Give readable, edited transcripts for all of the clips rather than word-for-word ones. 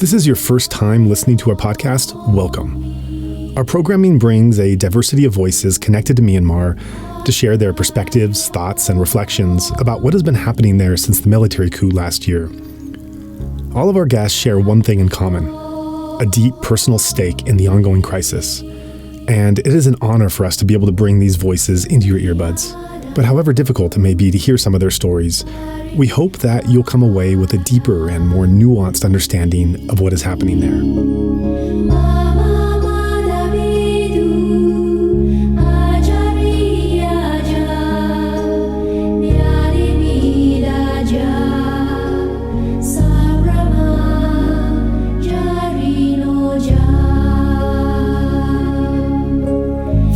this is your first time listening to our podcast, welcome. Our programming brings a diversity of voices connected to Myanmar to share their perspectives, thoughts, and reflections about what has been happening there since the military coup last year. All of our guests share one thing in common: a deep personal stake in the ongoing crisis. And it is an honor for us to be able to bring these voices into your earbuds. But however difficult it may be to hear some of their stories, we hope that you'll come away with a deeper and more nuanced understanding of what is happening there.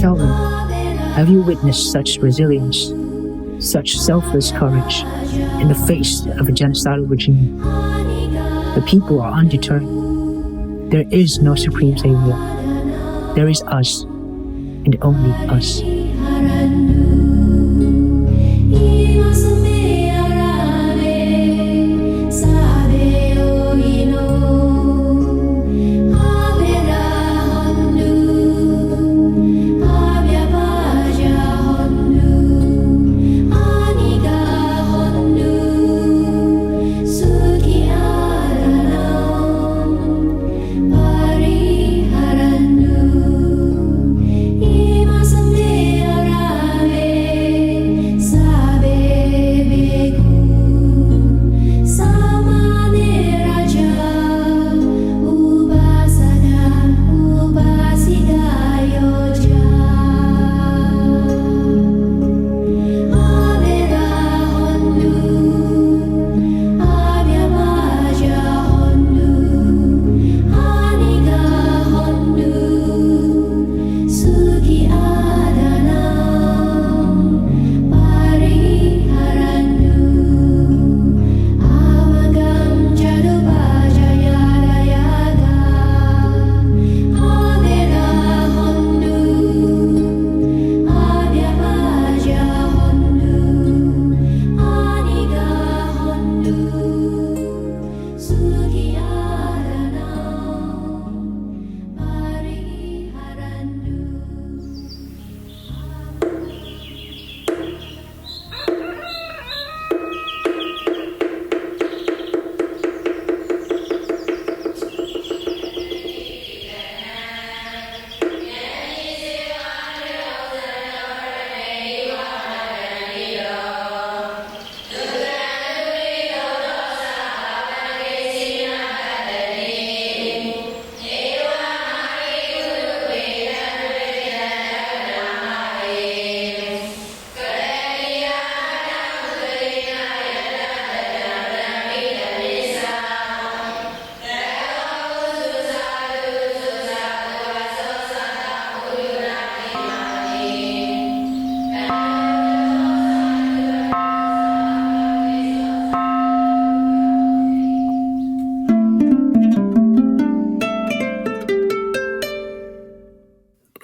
Tell me, have you witnessed such resilience, such selfless courage in the face of a genocidal regime? The people are undeterred. There is no supreme savior. There is us, and only us.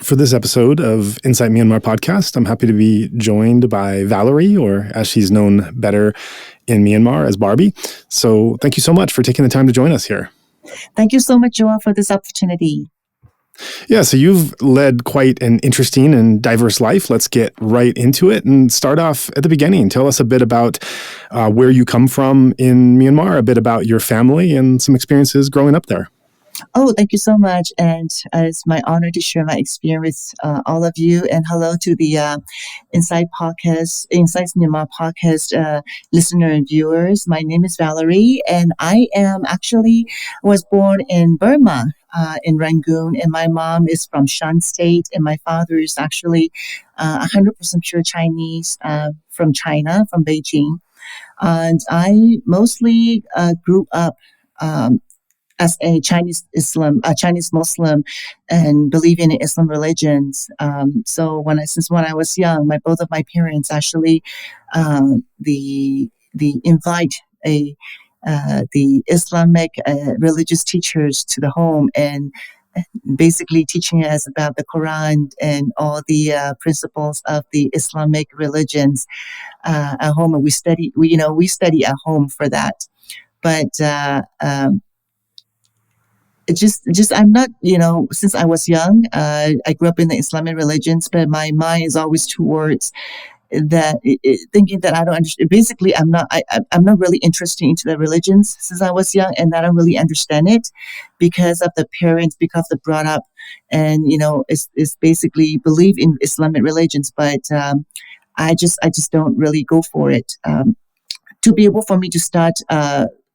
For this episode of Insight Myanmar podcast, I'm happy to be joined by Valerie, or as she's known better in Myanmar as Barbie. So thank you so much for taking the time to join us here. Thank you so much, Joel, for this opportunity. Yeah, so you've led quite an interesting and diverse life. Let's get right into it and start off at the beginning. Tell us a bit about where you come from in Myanmar, a bit about your family and some experiences growing up there. Oh, thank you so much. And it's my honor to share my experience with all of you. And hello to the Insight Myanmar podcast listener and viewers. My name is Valerie, and I was born in Burma, in Rangoon. And my mom is from Shan State, and my father is actually 100% pure Chinese from China, from Beijing. And I mostly grew up as a Chinese Muslim, and believing in Islam religions. So since when I was young, both of my parents actually the invite the Islamic religious teachers to the home and basically teaching us about the Quran and all the principles of the Islamic religions at home. And we study at home for that. But I'm not, since I was young, I grew up in the Islamic religions, but my mind is always towards that, thinking that I don't understand. Basically, I'm not really interested into the religions since I was young, and I don't really understand it because of the parents, because of the brought up, and it's basically believe in Islamic religions, but I just don't really go for it. To be able for me to start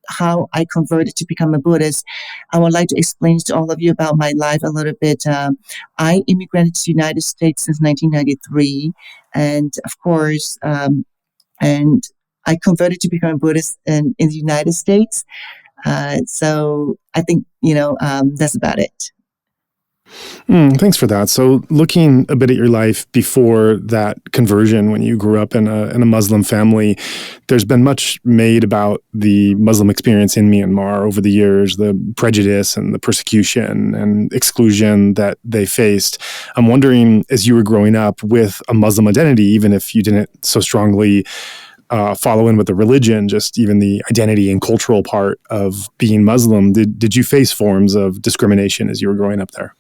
how I converted to become a Buddhist, I would like to explain to all of you about my life a little bit. I immigrated to the United States since 1993, and of course, and I converted to become a Buddhist in the United States. So I think that's about it. Thanks for that. So looking a bit at your life before that conversion, when you grew up in a Muslim family, there's been much made about the Muslim experience in Myanmar over the years, the prejudice and the persecution and exclusion that they faced. I'm wondering, as you were growing up with a Muslim identity, even if you didn't so strongly follow in with the religion, just even the identity and cultural part of being Muslim, did you face forms of discrimination as you were growing up there?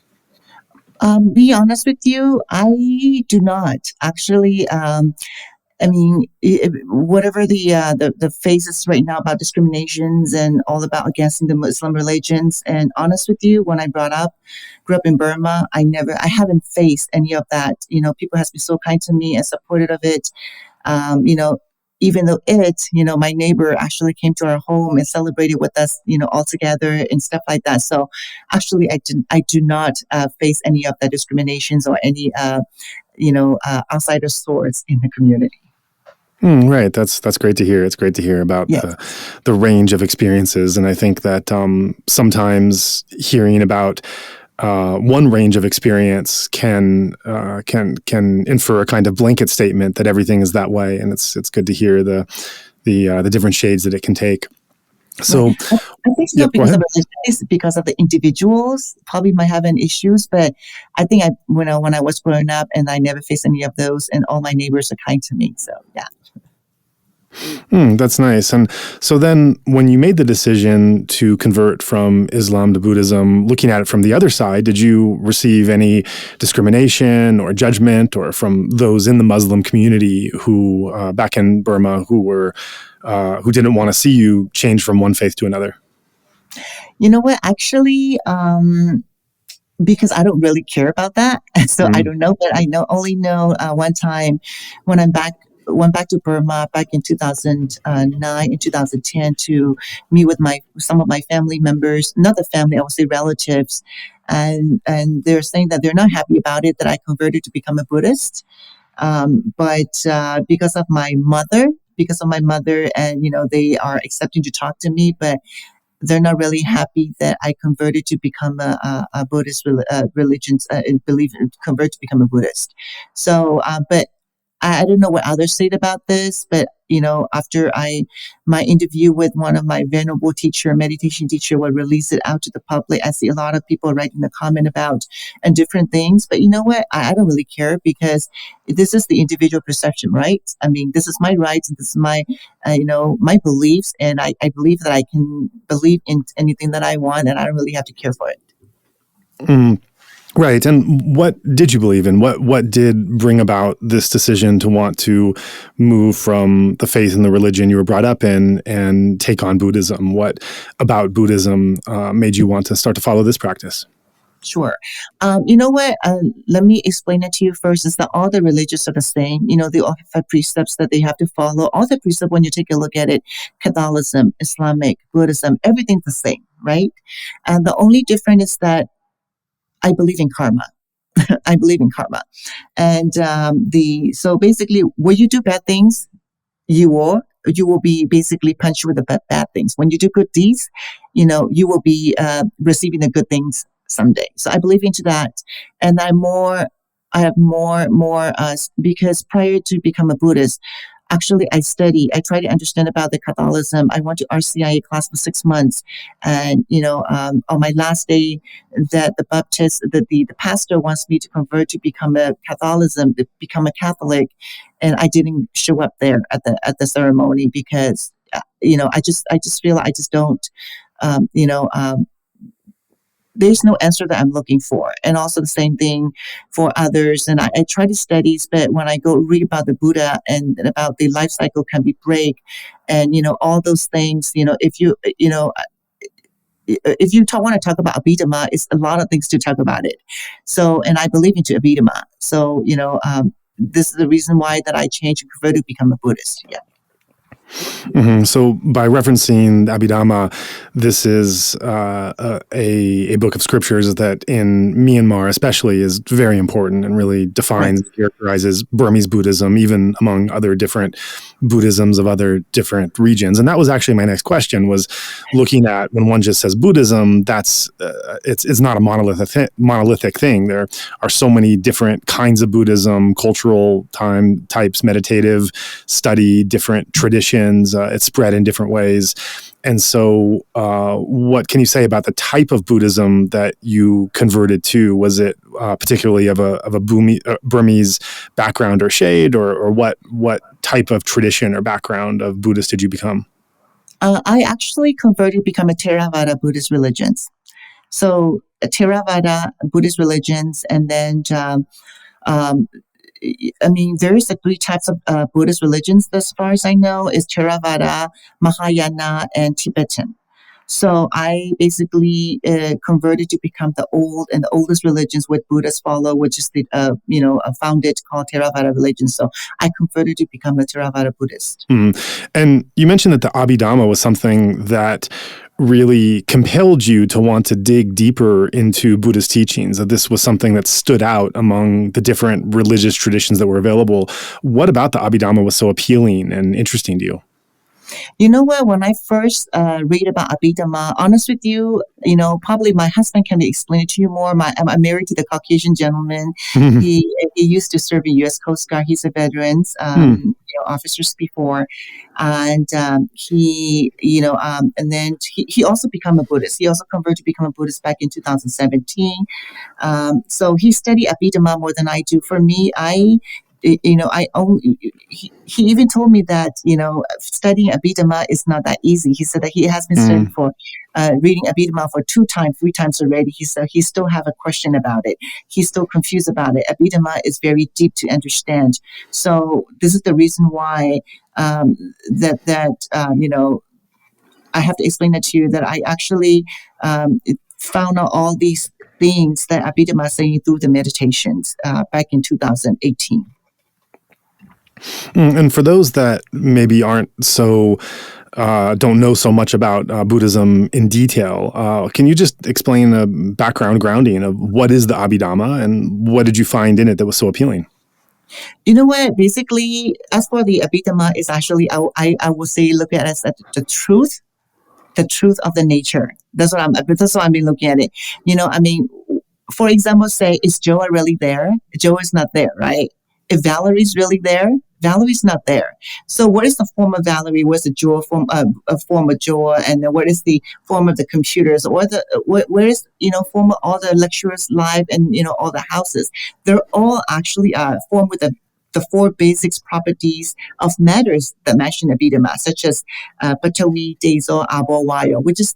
Be honest with you, I do not actually. I mean, whatever the phases right now about discriminations and all about against the Muslim religions. And honest with you, when I grew up in Burma, I haven't faced any of that. People has been so kind to me and supportive of it. You know, even though my neighbor actually came to our home and celebrated with us, all together and stuff like that. So actually, I do not face any of the discriminations or any, outsider sorts in the community. Right. That's great to hear. It's great to hear about Yes. the range of experiences. And I think that sometimes hearing about one range of experience can infer a kind of blanket statement that everything is that way, and it's good to hear the different shades that it can take. So, I think it's not because of religion, it's because of the individuals probably might have an issues, but I think when I was growing up and I never faced any of those, and all my neighbors are kind to me. So yeah. That's nice. And so then when you made the decision to convert from Islam to Buddhism, looking at it from the other side, did you receive any discrimination or judgment or from those in the Muslim community who back in Burma who didn't want to see you change from one faith to another? You know what? Actually, because I don't really care about that, so I don't know. But I only know one time when went back to Burma back in 2009 and 2010 to meet with some of my family members, not the family, I would say relatives, and they're saying that they're not happy about it that I converted to become a Buddhist, but because of my mother, and they are accepting to talk to me, but they're not really happy that I converted to become a Buddhist religion, convert to become a Buddhist. So, but I don't know what others said about this, but after my interview with one of my venerable meditation teacher, will release it out to the public. I see a lot of people writing a comment about and different things, but you know what? I don't really care because this is the individual perception, right? I mean, this is my rights, and this is my, my beliefs, and I believe that I can believe in anything that I want, and I don't really have to care for it. Right. And what did you believe in? What did bring about this decision to want to move from the faith and the religion you were brought up in and take on Buddhism? What about Buddhism made you want to start to follow this practice? Sure. You know what? Let me explain it to you first. Is that all the religions are the same? They all have precepts that they have to follow. All the precepts, when you take a look at it, Catholicism, Islamic, Buddhism, everything's the same, right? And the only difference is that I believe in karma. I believe in karma. And so basically, when you do bad things, you will be basically punished with the bad things. When you do good deeds, you will be receiving the good things someday. So I believe into that. And I have more, because prior to become a Buddhist, actually I try to understand about the Catholicism. I went to RCIA class for 6 months. And, on my last day that the pastor wants me to convert to become a Catholic. And I didn't show up there at the ceremony because, I just feel like I just don't, there's no answer that I'm looking for. And also the same thing for others. And I try to study, but when I go read about the Buddha and about the life cycle can be break and, all those things, if you want to talk about Abhidhamma, it's a lot of things to talk about it. So, and I believe into Abhidhamma. So, this is the reason why that I changed and converted to become a Buddhist. Yeah. Mm-hmm. So by referencing Abhidhamma, this is a book of scriptures that in Myanmar especially is very important and really defines, characterizes Burmese Buddhism, even among other different Buddhisms of other different regions. And that was actually my next question, was looking at when one just says Buddhism, that's it's not a monolithic thing. There are so many different kinds of Buddhism, cultural types, meditative study, different traditions. It's spread in different ways. And so what can you say about the type of Buddhism that you converted to? Was it particularly of a Burmese background or shade, or what type of tradition or background of Buddhist did you become? I actually converted to become a Theravada Buddhist religions. So Theravada Buddhist religions, and then there is 3 types of Buddhist religions, as far as I know, is Theravada, Mahayana, and Tibetan. So I basically converted to become the oldest religions which Buddhists follow, which is the founded called Theravada religion. So I converted to become a Theravada Buddhist. And you mentioned that the Abhidhamma was something that really compelled you to want to dig deeper into Buddhist teachings, that this was something that stood out among the different religious traditions that were available. What about the Abhidhamma was so appealing and interesting to you? You know what? When I first read about Abhidhamma, honest with you, probably my husband can explain it to you more. I'm married to the Caucasian gentleman. He used to serve in U.S. Coast Guard. He's a veteran, officers before, and he also became a Buddhist. He also converted to become a Buddhist back in 2017. So he studied Abhidhamma more than I do. For me, he even told me that, studying Abhidhamma is not that easy. He said that he has been studying for reading Abhidhamma for 3 times already. He said he still have a question about it. He's still confused about it. Abhidhamma is very deep to understand. So this is the reason why I have to explain that to you, that I actually found out all these things that Abhidhamma is saying through the meditations back in 2018. And for those that maybe aren't so, don't know so much about Buddhism in detail, can you just explain a background grounding of what is the Abhidhamma and what did you find in it that was so appealing? You know what? Basically, as for the Abhidhamma, is actually, I would say, look at it as the truth of the nature. That's what I've been looking at it. For example, say, is Joa really there? Joa is not there, right? If Valerie's really there, Valerie's not there. So what is the form of Valerie? What's the Joa form of Joa? And then what is the form of the computers? Or where is form of all the lecturers live and all the houses? They're all actually formed with the 4 basic properties of matters that mention Abhidhamma, such as Patawi, Dezo, Abo, Wayo, which is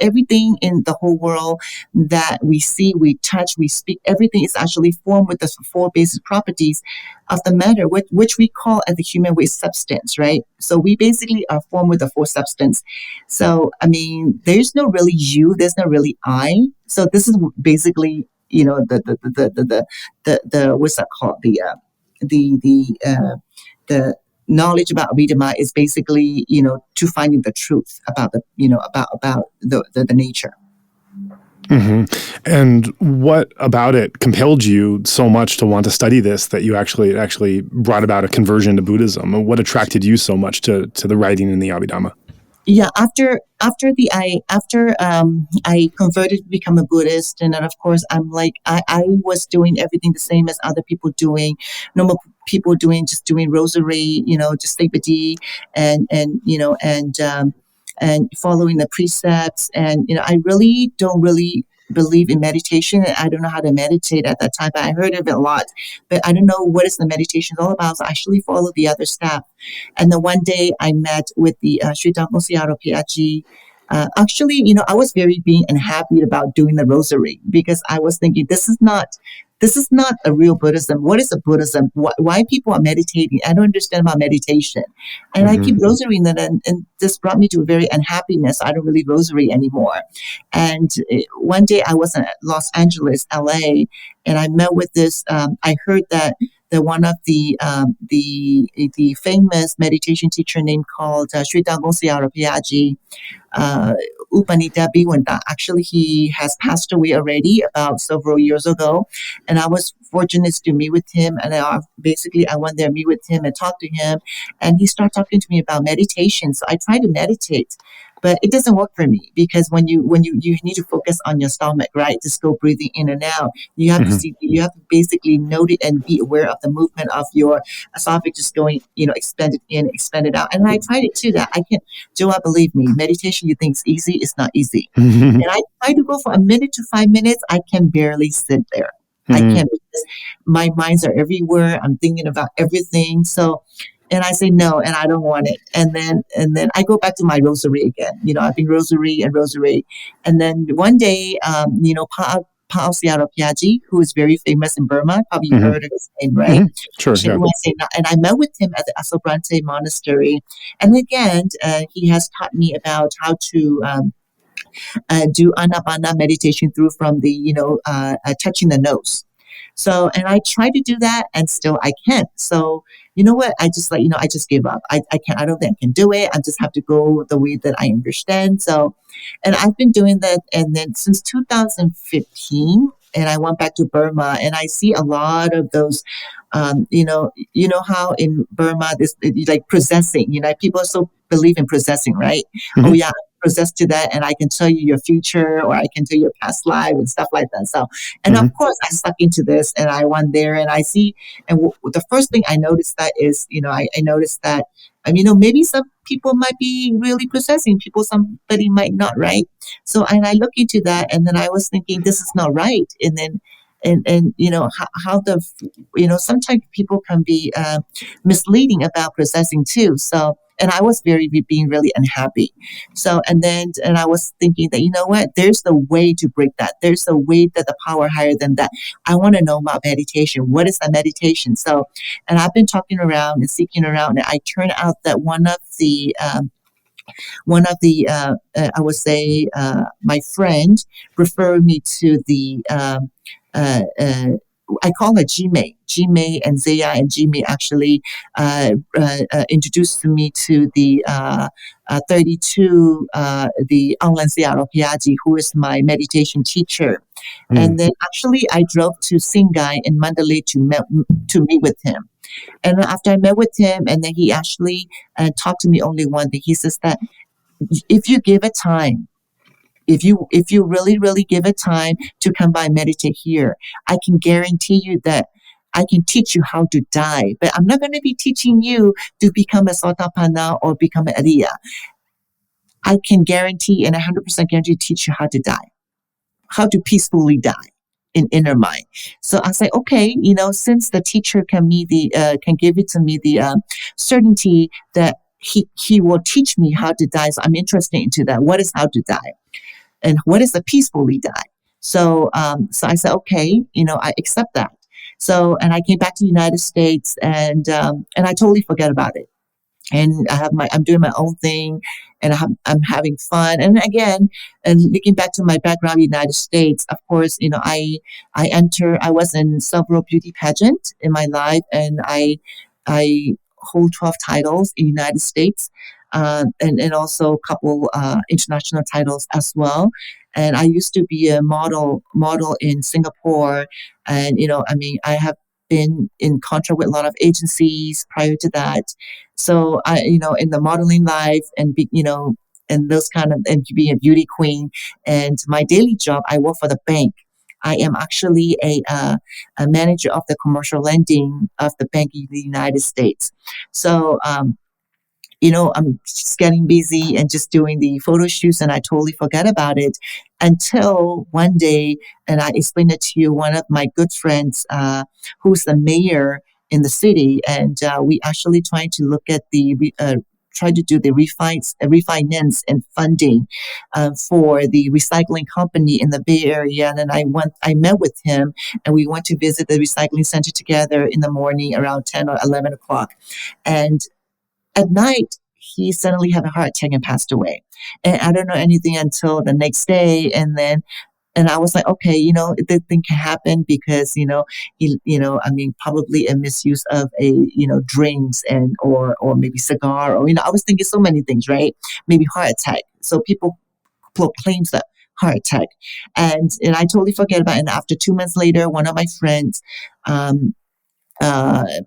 everything in the whole world that we see, we touch, we speak, everything is actually formed with the 4 basic properties of the matter, which we call as the human waste substance, right? So we basically are formed with the 4 substance. So, there's no really you, there's no really I. So this is basically, the what's that called? The knowledge about Abhidhamma is basically, to finding the truth about the nature. Mm-hmm. And what about it compelled you so much to want to study this that you actually brought about a conversion to Buddhism? And what attracted you so much to the writing in the Abhidhamma? Yeah, after I converted to become a Buddhist, and then of course I was doing everything the same as other people doing, normal people doing rosary, just sabadi, and following the precepts, and I really don't believe in meditation. I don't know how to meditate at that time, but I heard of it a lot. But I don't know what is the meditation all about. So I actually followed the other staff. And then one day I met with the Sri Dhammo Siaro Piaji, Actually, I was very being unhappy about doing the rosary because I was thinking this is not a real Buddhism. What is a Buddhism? Why people are meditating? I don't understand about meditation. And I keep rosarying it, and this brought me to a very unhappiness. I don't really rosary anymore. And one day I was in Los Angeles, LA, and I met with this. I heard that one of the famous meditation teacher named called Sri Dangong Siara Piaji, Upanita Biwanta. Actually, he has passed away already about several years ago. And I was fortunate to meet with him. And I went there, meet with him and talk to him. And he started talking to me about meditation. So I try to meditate. But it doesn't work for me because when you need to focus on your stomach, right? Just go breathing in and out. You have you have to basically note it and be aware of the movement of your esophagus going, expanded in, expanded out. And I tried it too. That I can't. Joa, believe me, meditation you think is easy, it's not easy. And I try to go for a minute to 5 minutes. I can barely sit there. I can't because my minds are everywhere. I'm thinking about everything. So. And I say no, and I don't want it. And then I go back to my rosary again. I've been rosary. And then one day, Pa'ao Siara Piaji, who is very famous in Burma, probably you heard of his name, right? Sure, yeah. And I met with him at the Thae Monastery. And again, he has taught me about how to do Anapana meditation through from the, touching the nose. So, and I try to do that and still I can't. So, you know what? I just I just give up. I can't, I don't think I can do it. I just have to go the way that I understand. So, and I've been doing that. And then since 2015, and I went back to Burma and I see a lot of those, you know how in Burma, this like possessing, people so believe in possessing, right? Oh yeah, possessed to that and I can tell you your future or I can tell you your past life and stuff like that. So, and of course I stuck into this and I went there and I see, and the first thing I noticed that is, I noticed that, maybe some people might be really possessing people, somebody might not, right? So, and I look into that and then I was thinking, this is not right. And then, and how the, sometimes people can be misleading about possessing too. So, and I was being really unhappy. So, and I was thinking that, you know what, there's the way to break that. There's a way that the power higher than that. I want to know about meditation. What is that meditation? So, and I've been talking around and seeking around and I turned out that one of the I would say, my friend referred me to the, I call her Jimei. Jimei and Zaya and Jimei actually introduced me to the 32, the Aung Lan Monastery, who is my meditation teacher. And then actually I drove to Singai in Mandalay to meet with him. And after I met with him, and then he actually talked to me only one thing. He says that if you give it time, if you really, really give it time to come by and meditate here, I can guarantee you that I can teach you how to die. But I'm not going to be teaching you to become a Sotapanna or become an Ariya. I can guarantee and 100% guarantee teach you how to die, how to peacefully die in inner mind. So I say, okay, since the teacher can give it to me the certainty that he will teach me how to die. So I'm interested into that. What is how to die? And what is the peacefully die? So, so I said, okay, I accept that. So, and I came back to the United States and I totally forget about it. And I'm doing my own thing and I'm having fun. And again, and looking back to my background in the United States, of course, I was in several beauty pageant in my life and I hold 12 titles in the United States. And also a couple international titles as well. And I used to be a model in Singapore. And, I have been in contract with a lot of agencies prior to that. So I, in the modeling life and, and those kind of, and being a beauty queen. And my daily job, I work for the bank. I am actually a manager of the commercial lending of the bank in the United States. So, I'm just getting busy and just doing the photo shoots and I totally forget about it until one day, and I explained it to you, one of my good friends, who's the mayor in the city, and we actually trying to look at the try to do the refinance and funding for the recycling company in the Bay Area. And then I met with him, and we went to visit the recycling center together in the morning around 10 or 11 o'clock. And at night, he suddenly had a heart attack and passed away. And I don't know anything until the next day. And I was like, okay, the thing can happen because, probably a misuse of drinks or maybe cigar, or, I was thinking so many things, right? Maybe heart attack. So people claims that heart attack. And I totally forget about it. And after 2 months later, one of my friends,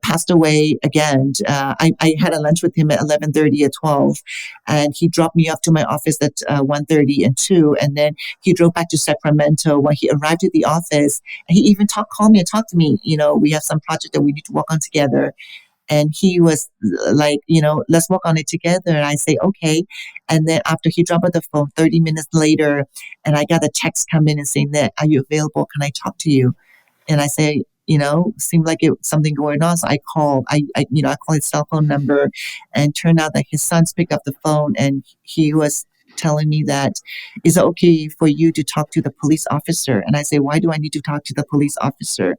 passed away again. I had a lunch with him at 11:30 at 12, and he dropped me off to my office at 1:30 and 2, and then he drove back to Sacramento. When he arrived at the office, he even called me and talked to me. We have some project that we need to work on together. And he was like, let's work on it together. And I say, okay. And then after he dropped the phone, 30 minutes later, and I got a text come in and saying that, are you available? Can I talk to you? And I say, seemed like it was something going on. So I called, I called his cell phone number, and turned out that his sons picked up the phone, and he was telling me that, is it okay for you to talk to the police officer? And I say, why do I need to talk to the police officer?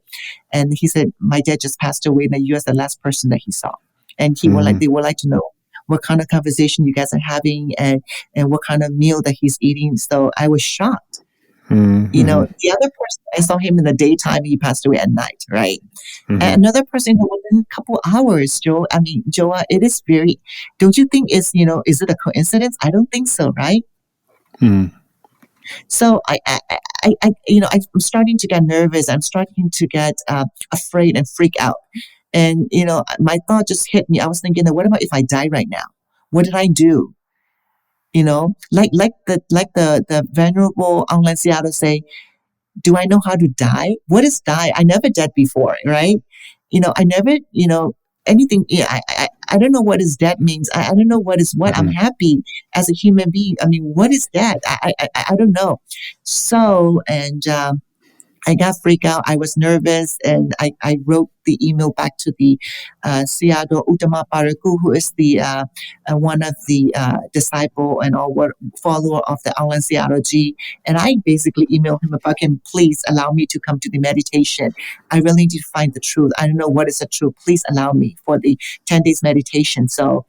And he said, my dad just passed away, and you are the last person that he saw. And they would like to know what kind of conversation you guys are having, and what kind of meal that he's eating. So I was shocked. Mm-hmm. The other person, I saw him in the daytime, he passed away at night, right? Mm-hmm. And another person within a couple hours, Joe. I mean, Joa, it is very, don't you think is it a coincidence? I don't think so, right? Mm-hmm. So I'm starting to get nervous. I'm starting to get afraid and freak out. And, my thought just hit me. I was thinking, what about if I die right now? What did I do? Like the venerable Aung Lan Seattle say, do I know how to die? What is die? I never died before, right? I never, anything. Yeah, I don't know what is dead means. I don't know what is what. Mm-hmm. I'm happy as a human being. I mean, what is that? I don't know. So, and I got freaked out. I was nervous, and I wrote the email back to the Seattle Uttama Paraku, who is the one of the disciple and follower of the Aung Lan Seattle Ji. And I basically emailed him, if I can please allow me to come to the meditation. I really need to find the truth. I don't know what is the truth. Please allow me for the 10 days meditation. So,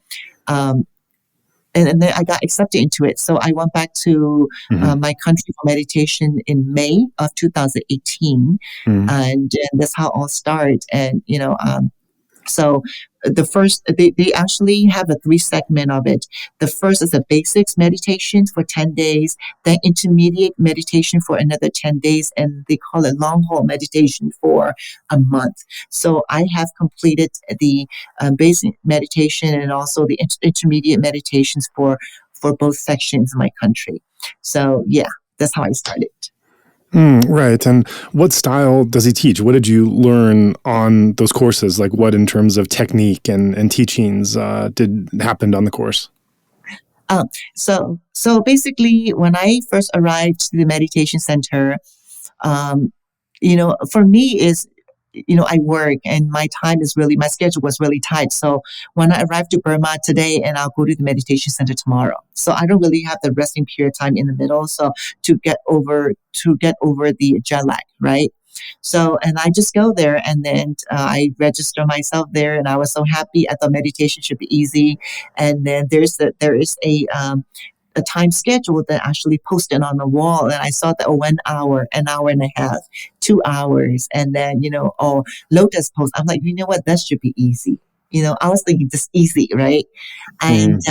and then I got accepted into it. So I went back to my country for meditation in May of 2018. Mm-hmm. And that's how it all started. And, so the first, they actually have a 3 segment of it. The first is a basics meditation for 10 days, then intermediate meditation for another 10 days, and they call it long haul meditation for a month. So I have completed the basic meditation and also the intermediate meditations for both sections in my country. So yeah, that's how I started. Right. And what style does he teach? What did you learn on those courses? Like what in terms of technique and teachings did happened on the course? So basically, when I first arrived to the meditation center, for me is, I work and my schedule was really tight. So when I arrived to Burma today, and I'll go to the meditation center tomorrow. So I don't really have the resting period time in the middle. So to get over the jet lag, right? So, and I just go there, and then I register myself there, and I was so happy. I thought meditation should be easy. And then there is a time schedule that actually posted on the wall, and I saw that 1 hour, an hour and a half, 2 hours, and then lotus pose. I'm like, what? That should be easy. I was thinking just easy, right? And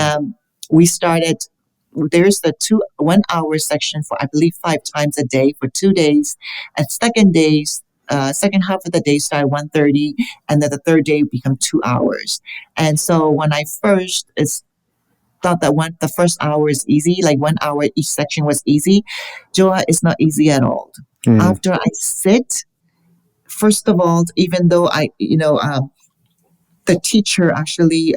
we started. There's the 1 hour section for, I believe, 5 times a day for 2 days. And second half of the day started 1:30, and then the third day become 2 hours. And so when I first thought that the first hour is easy, like 1 hour each section was easy, Joa, it's not easy at all. After I sit, first of all, even though the teacher actually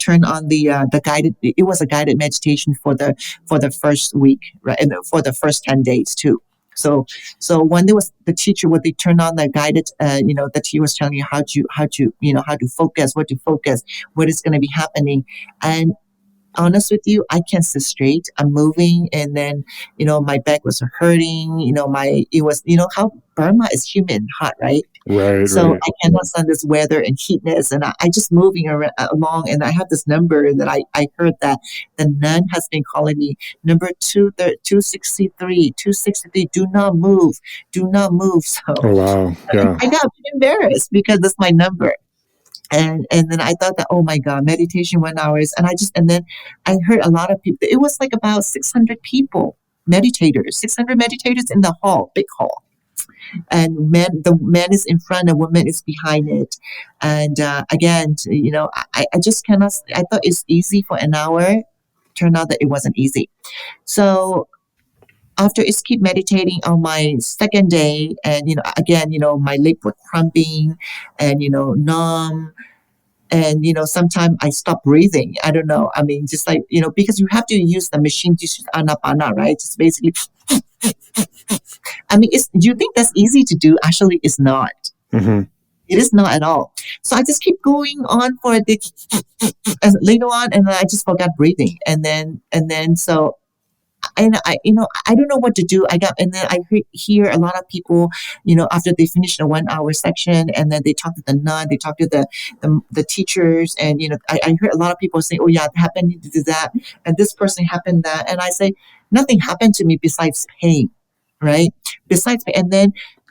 turned on the guided. It was a guided meditation for the first week, right, and for the first 10 days too. So when there was the teacher, when they turned on the guided, that he was telling you how to focus, what to focus, what is going to be happening. And honest with you, I can't sit straight. I'm moving, and then my back was hurting. It was how Burma is humid and hot, right? Right, So right. I cannot stand this weather and heatness, and I just moving along, and I have this number that I heard that the nun has been calling me, number 263, 263. Do not move, do not move. So Oh, wow. Yeah. I got embarrassed because that's my number. And then I thought that, oh my God, meditation 1 hours. And then I heard a lot of people. It was like about 600 people, meditators, 600 meditators in the hall, big hall. And the man is in front, the woman is behind it. And again, I just cannot, I thought it's easy for an hour. Turned out that it wasn't easy. So after I keep meditating on my second day, and again, my leg were cramping and numb, and sometimes I stop breathing. I don't know. I mean, just like because you have to use the machine to use anapana, right? Just basically. I mean, do you think that's easy to do? Actually, it's not. Mm-hmm. It is not at all. So I just keep going on for the and later on, and then I just forgot breathing, and then so. And I don't know what to do. And then I hear a lot of people, after they finish the 1 hour section, and then they talk to the nun, they talk to the teachers, and I hear a lot of people saying, "Oh yeah, it happened to do that, and this person happened that," and I say, nothing happened to me besides pain, right? Besides pain,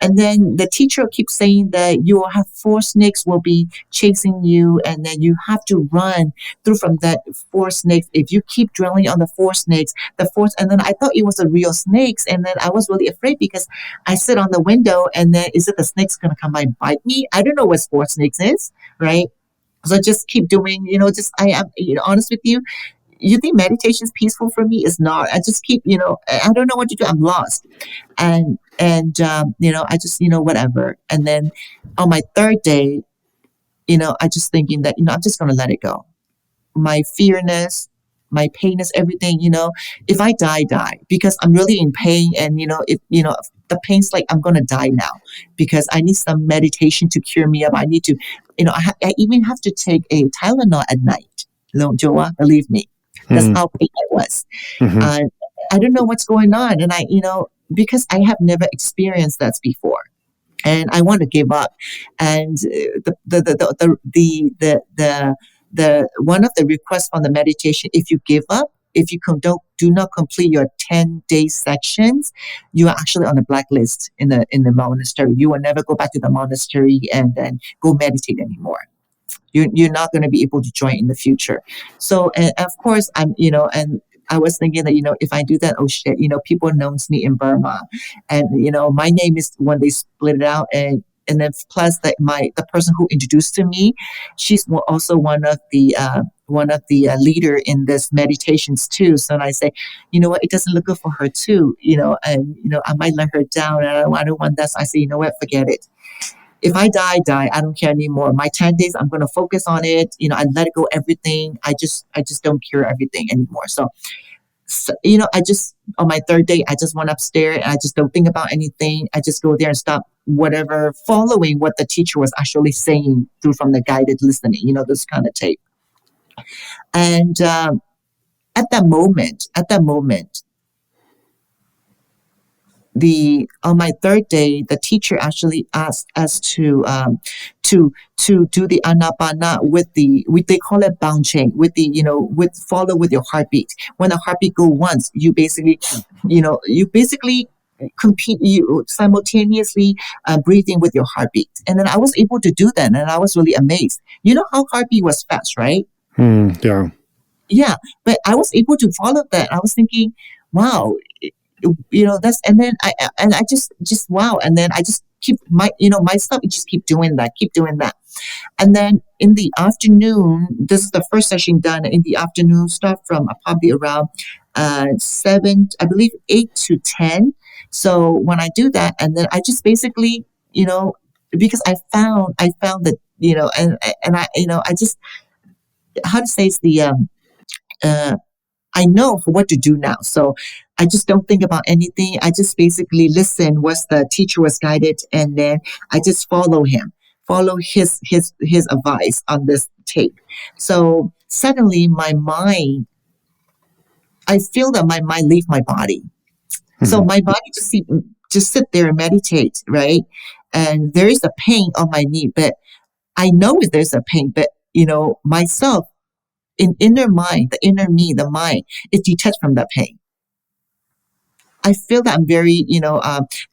and then the teacher keeps saying that you will have 4 snakes will be chasing you, and then you have to run through from that 4 snakes. If you keep dwelling on the 4 snakes, and then I thought it was a real snakes, and then I was really afraid because I sit on the window, and then is it the snake's gonna come by and bite me? I don't know what 4 snakes is, right? So just keep doing, just I am, honest with you. You think meditation is peaceful for me? It's not. I just keep, I don't know what to do. I'm lost. And I just, whatever. And then on my third day, I just thinking that, I'm just going to let it go. My fearness, my painness, everything, if I die, because I'm really in pain. And, if the pain's like, I'm going to die now because I need some meditation to cure me up. I need to, I even have to take a Tylenol at night. No, Joa, believe me. That's how pain I was. Mm-hmm. I don't know what's going on. And because I have never experienced that before, and I want to give up. And the one of the requests on the meditation, if you give up, if you do not complete your 10-day sections, you are actually on the blacklist in the monastery. You will never go back to the monastery and then go meditate anymore. You're not going to be able to join in the future. So, and of course, and I was thinking that, if I do that, oh shit, people knows me in Burma, and, my name is when they split it out, and then plus that the person who introduced to me, she's also one of the leader in this meditations too. So I say, what, it doesn't look good for her too, and, I might let her down, and I don't want that. So I say, what, forget it. If I die, I don't care anymore. My 10 days, I'm going to focus on it. I let it go, everything. I just don't care everything anymore. So, I just, on my third day, I just went upstairs and I just don't think about anything. I just go there and stop whatever, following what the teacher was actually saying through from the guided listening, this kind of tape. And at that moment, on my third day, the teacher actually asked us to do the anapana they call it bouncing with follow with your heartbeat. When the heartbeat go once, you basically compete, you simultaneously breathing with your heartbeat. And then I was able to do that, and I was really amazed. How heartbeat was fast, right? Yeah. Yeah, but I was able to follow that. I was thinking, wow. That's, and then I just wow, and then I just keep myself just keep doing that, and then in the afternoon, this is the first session done in the afternoon, start from probably around 7, I believe 8 to 10. So when I do that, and then I just basically because I found that and I just, how to say, it's the I know what to do now. So I just don't think about anything. I just basically listen what the teacher was guided, and then I just follow him, follow his advice on this tape. So suddenly my mind, I feel that my mind leave my body. So my body just sit there and meditate, right? And there is a pain on my knee, but I know there's a pain, but myself, in inner mind, the inner me, the mind is detached from that pain. I feel that I'm very,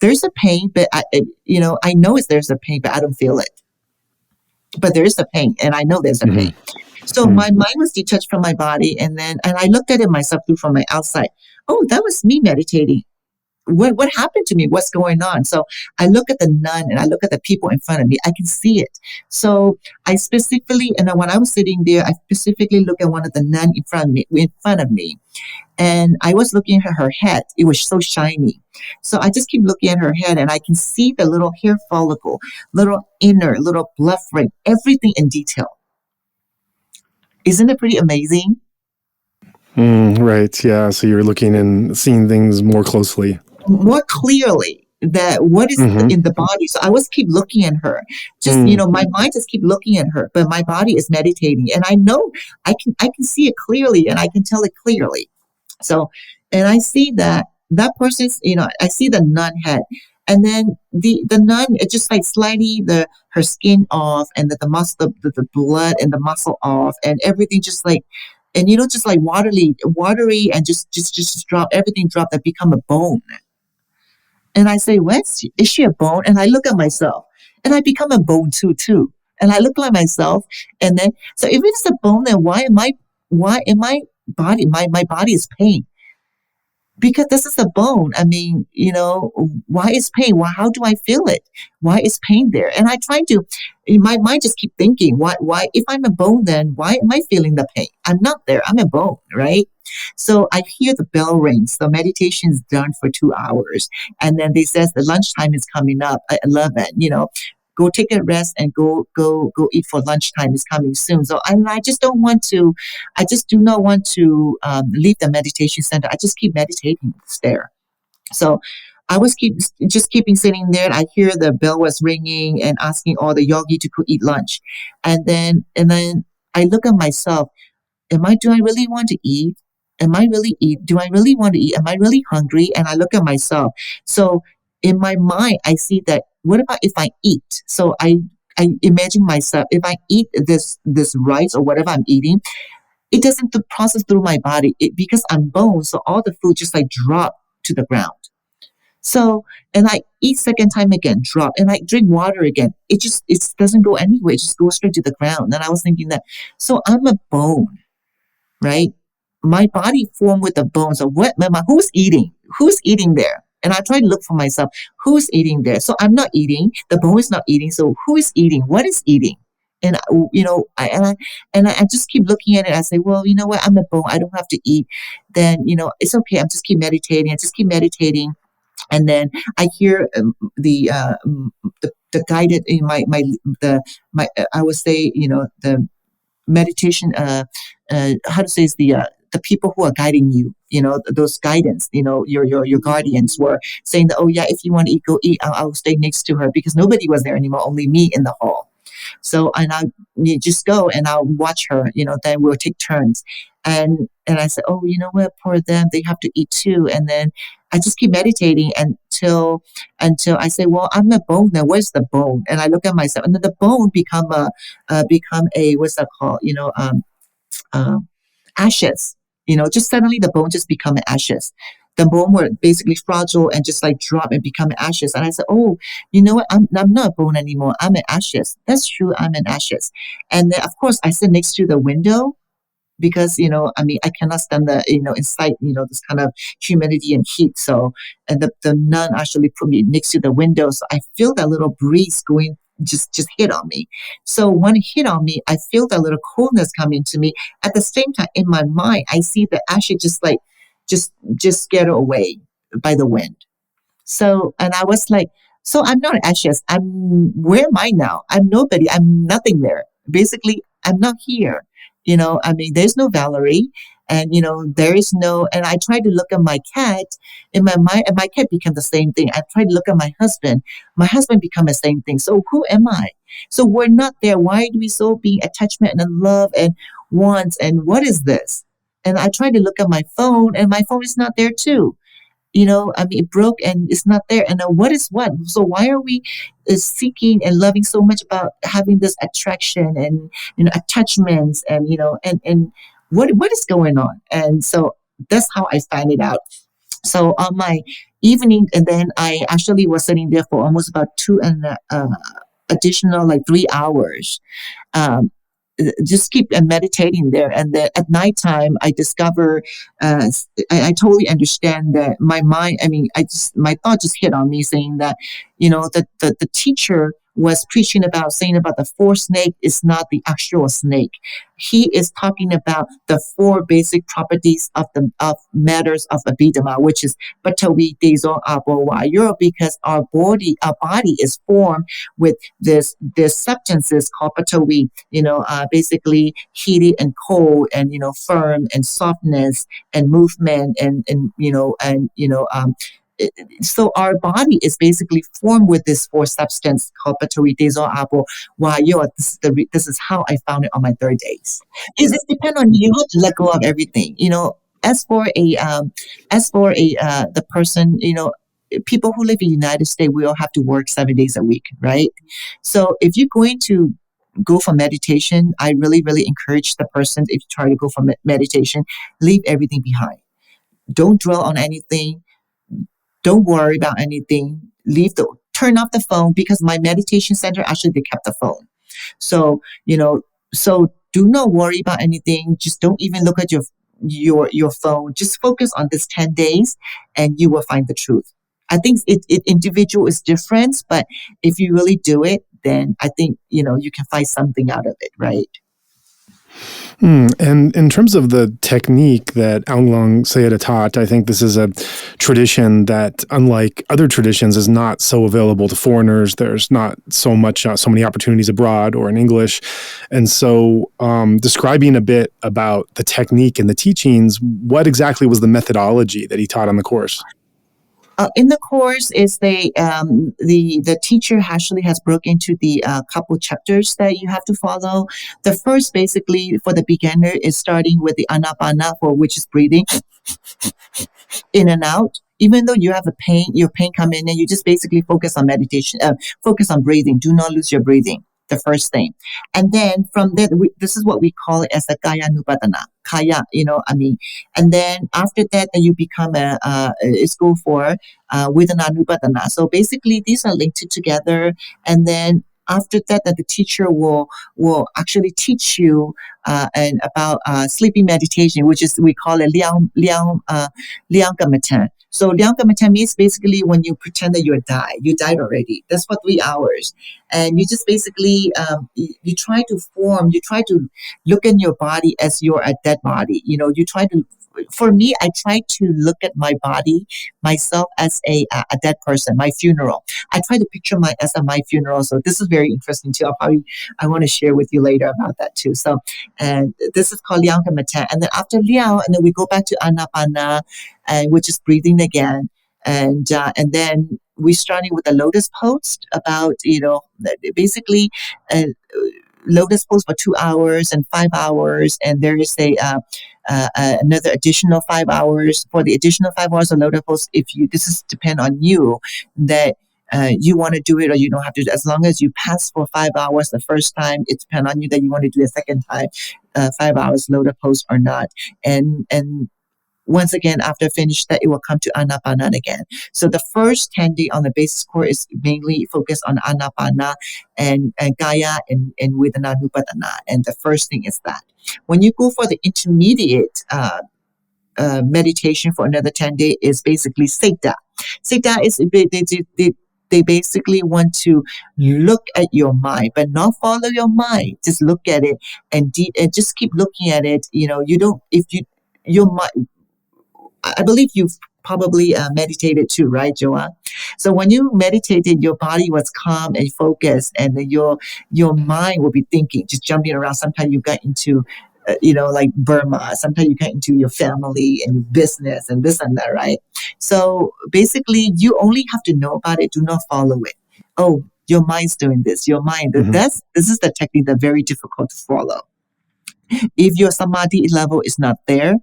there's a pain, but I know there's a pain, but I don't feel it. But there is a pain, and I know there's a pain. So my mind was detached from my body, and I looked at it myself through from my outside. Oh, that was me meditating. What happened to me? What's going on? So I look at the nun and I look at the people in front of me. I can see it. So I specifically, and when I was sitting there, I specifically look at one of the nun in front of me. And I was looking at her head. It was so shiny. So I just keep looking at her head, and I can see the little hair follicle, little inner, little blood frame, everything in detail. Isn't it pretty amazing? Right. Yeah. So you're looking and seeing things more closely. More clearly that what is in the body. So I was keep looking at her. Just, my mind just keep looking at her, but my body is meditating. And I know I can see it clearly, and I can tell it clearly. So, and I see that person's, I see the nun head, and then the nun, it just like slightly her skin off, and the muscle, the blood and the muscle off, and everything just like, and just like watery, and just drop, everything drop that become a bone. And I say, is she a bone? And I look at myself, and I become a bone too. And I look at myself, and then, so if it's a bone, then why am I body, my body is pain? Because this is a bone. I mean, why is pain? Why, how do I feel it? Why is pain there? And I try to, in my mind, just keep thinking, why, if I'm a bone, then why am I feeling the pain? I'm not there. I'm a bone, right? So I hear the bell rings. The meditation is done for 2 hours. And then they says the lunchtime is coming up at 11, go take a rest and go eat for lunchtime is coming soon. So I just do not want to leave the meditation center. I just keep meditating there. So I was keeping sitting there. I hear the bell was ringing and asking all the yogi to go eat lunch. And then I look at myself. Do I really want to eat? Do I really want to eat? Am I really hungry? And I look at myself. So in my mind, I see that, what about if I eat? So I imagine myself, if I eat this rice or whatever I'm eating, it doesn't process through my body because I'm bone. So all the food just like drop to the ground. So, and I eat second time again, drop, and I drink water again. It doesn't go anywhere. It just goes straight to the ground. And I was thinking that, so I'm a bone, right? My body formed with the bones. So who's eating? Who's eating there? And I try to look for myself. Who's eating there? So I'm not eating. The bone is not eating. So who is eating? What is eating? And I just keep looking at it. I say, well, you know what? I'm a bone. I don't have to eat. Then it's okay. I'm just keep meditating. I just keep meditating, and then I hear the guided in my I would say the meditation. How to say is the people who are guiding you, those guidance, your guardians were saying that, oh yeah, if you want to eat, go eat. I'll stay next to her, because nobody was there anymore, only me in the hall. So, and you just go and I'll watch her, then we'll take turns. And I said, oh, you know what, poor them, they have to eat too. And then I just keep meditating until I say, well, I'm a bone now. Where's the bone? And I look at myself, and then the bone become a what's that called? Ashes. Just suddenly the bone just become ashes. The bone were basically fragile and just like drop and become ashes. And I said, oh, you know what? I'm not a bone anymore. I'm an ashes. That's true. I'm an ashes. And then, of course, I sit next to the window, because, I cannot stand the, inside, this kind of humidity and heat. So, and the nun actually put me next to the window. So I feel that little breeze going, just hit on me. So when it hit on me, I feel that little coolness coming to me. At the same time, in my mind, I see the ashes just scatter away by the wind. So, and I was like, so I'm not ashes. Where am I now? I'm nobody. I'm nothing there. Basically, I'm not here. There's no Valerie. And, there is no, and I try to look at my cat in my mind, and my cat became the same thing. I try to look at my husband become the same thing. So who am I? So we're not there. Why do we so be attachment and love and wants? And what is this? And I try to look at my phone, and my phone is not there too. It broke and it's not there. And what is what? So why are we seeking and loving so much about having this attraction and, attachments and, and what is going on? And so that's how I find it out. So on my evening, and then I actually was sitting there for almost about two and additional like 3 hours. Just keep meditating there. And then at nighttime, I discover, I totally understand that my mind, my thought just hit on me saying that, the teacher was preaching about, saying about the four snake is not the actual snake. He is talking about the four basic properties of matters of Abhidhamma, which is Patavi, Tezo, Apo, Vayu, because our body is formed with this substances called Patavi, basically heated and cold and, firm and softness and movement so our body is basically formed with this four substance called Patavi, Tezo, Apo, Vayu. This is how I found it on my third days. It depends on you. You have to let go of everything. As for the person, people who live in the United States, we all have to work 7 days a week, right? So if you're going to go for meditation, I really, really encourage the person, if you try to go for meditation, leave everything behind. Don't dwell on anything. Don't worry about anything. Turn off the phone, because my meditation center, actually, they kept the phone. So, so do not worry about anything. Just don't even look at your phone. Just focus on this 10 days and you will find the truth. I think it individual is different, but if you really do it, then I think, you can find something out of it, right? And in terms of the technique that Aung Lan Sayadaw taught, I think this is a tradition that, unlike other traditions, is not so available to foreigners. There's not so many opportunities abroad or in English. And so describing a bit about the technique and the teachings, what exactly was the methodology that he taught on the course? In the course, is the teacher actually has broken into the couple chapters that you have to follow. The first, basically, for the beginner, is starting with the anapana, which is breathing in and out. Even though you have your pain come in, and you just basically focus on meditation, focus on breathing. Do not lose your breathing. The first thing. And then from there, this is what we call it as the Kaya Nupadana. Kaya, and then after that, then you become it's go for Vedana Nupadana. So basically, these are linked together. And then after that, the teacher will actually teach you and about sleeping meditation, which is, we call it Liang Gamatan. So Liang Gamatan means basically when you pretend that you died already. That's for 3 hours. And you just basically, you try to look in your body as you're a dead body. For me, I try to look at my body, myself, as a dead person, my funeral. I try to picture as my funeral. So this is very interesting too. I want to share with you later about that too. So, and this is called Liang Gamatan. And then after Liang, and then we go back to Anapana, which is breathing again. And then we're starting with the lotus pose, about, basically, lotus pose for 2 hours and 5 hours, and there is another additional 5 hours. For the additional 5 hours of lotus pose, this is depend on you, that you want to do it or you don't have to. As long as you pass for 5 hours the first time, it depends on you that you want to do a second time, 5 hours lotus pose or not. And once again, after finish that, it will come to Anapana again. So the first 10 days on the basic course is mainly focused on Anapana and Gaya and Vedana Nupadana. And the first thing is that. When you go for the intermediate meditation for another 10 days, is basically Sekta. Sekta is, they basically want to look at your mind, but not follow your mind. Just look at it and just keep looking at it. Your mind, I believe you've probably meditated too, right, Joanne? So when you meditated, your body was calm and focused, and your mind will be thinking, just jumping around. Sometimes you got into like Burma. Sometimes you get into your family and your business and this and that, right? So basically, you only have to know about it. Do not follow it. Oh, your mind's doing this. Your mind. This is the technique that's very difficult to follow. If your samadhi level is not there,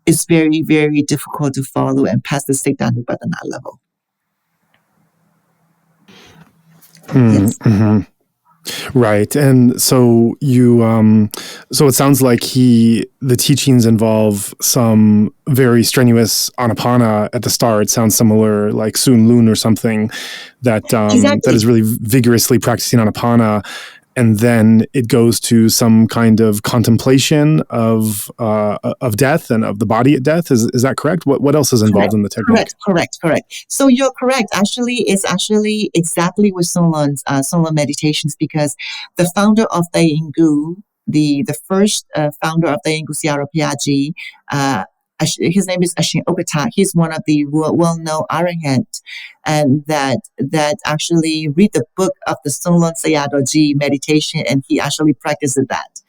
it's very, very difficult to follow and pass the Siddhanupatana level. Yes. Right. And so so it sounds like the teachings involve some very strenuous anapana at the start. It sounds similar like Sun Lun or something that is really vigorously practicing anapana. And then it goes to some kind of contemplation of death and of the body at death. Is that correct? What else is involved in the technique? Correct. So you're correct. Actually, it's actually exactly with Sun Lun meditations, because the founder of Thae Ingu, the first founder of Thae Ingu Siara Piaji, his name is Ashin Okata. He's one of the well-known arahant, and that actually read the book of the Sun Lun Sayadaw meditation, and he actually practiced that.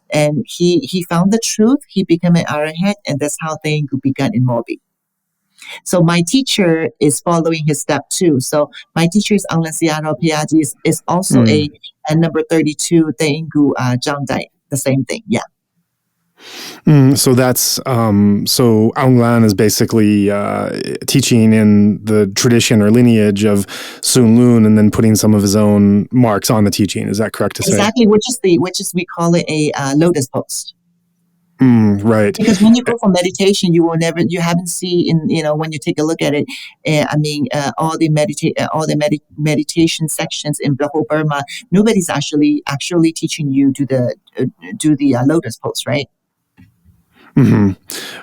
And he found the truth. He became an arahant, and that's how Thae Ingu began in Mobi. So my teacher is following his step too. So my teacher is Aung Lan Sayadaw Piaji, is also a number 32 Thae Ingu Jamdai. The same thing, yeah. So that's so Aung Lan is basically teaching in the tradition or lineage of Sun Lun, and then putting some of his own marks on the teaching. Is that correct to say? Exactly, which is we call it a lotus post. Right. Because when you go for meditation, you haven't seen when you take a look at it. All the meditation sections in the whole Burma, nobody's actually teaching you to do the lotus pose, right?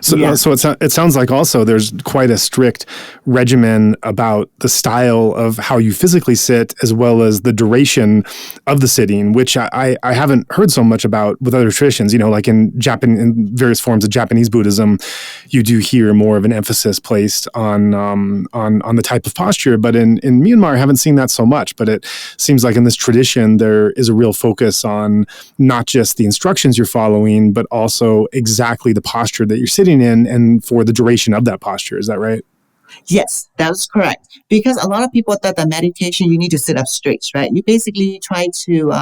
So it sounds like also there's quite a strict regimen about the style of how you physically sit, as well as the duration of the sitting, which I haven't heard so much about with other traditions. Like in various forms of Japanese Buddhism, you do hear more of an emphasis placed on the type of posture. But in Myanmar, I haven't seen that so much. But it seems like in this tradition, there is a real focus on not just the instructions you're following, but also exactly the posture that you're sitting in and for the duration of that posture. Is that right? Yes, that's correct. Because a lot of people thought that meditation, you need to sit up straight, right? You basically try to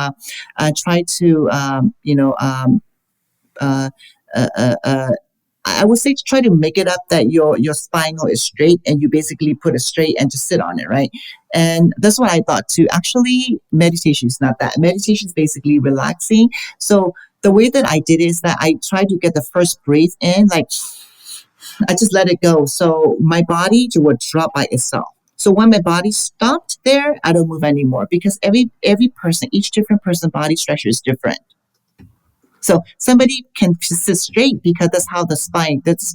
I would say try to make it up that your spinal is straight, and you basically put it straight and just sit on it, right? And that's what I thought too. Actually, meditation is not that. Meditation is basically relaxing. So the way that I did is that I tried to get the first breath in, like I just let it go. So my body would drop by itself. So when my body stopped there, I don't move anymore, because every person, each different person body structure is different. So somebody can sit straight because that's how the spine, this is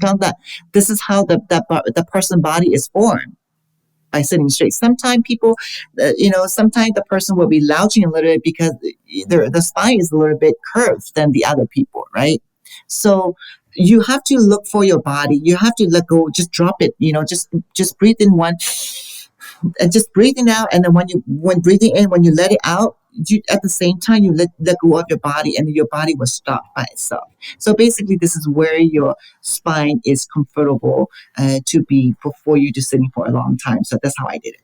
how the person body is formed, by sitting straight. Sometimes people, sometimes the person will be lounging a little bit because the spine is a little bit curved than the other people, right? So you have to look for your body. You have to let go, just drop it, just breathe in one and just breathing out. And then when breathing in, when you let it out, at the same time, you let go of your body, and your body will stop by itself. So basically, this is where your spine is comfortable to be before you just sitting for a long time. So that's how I did it.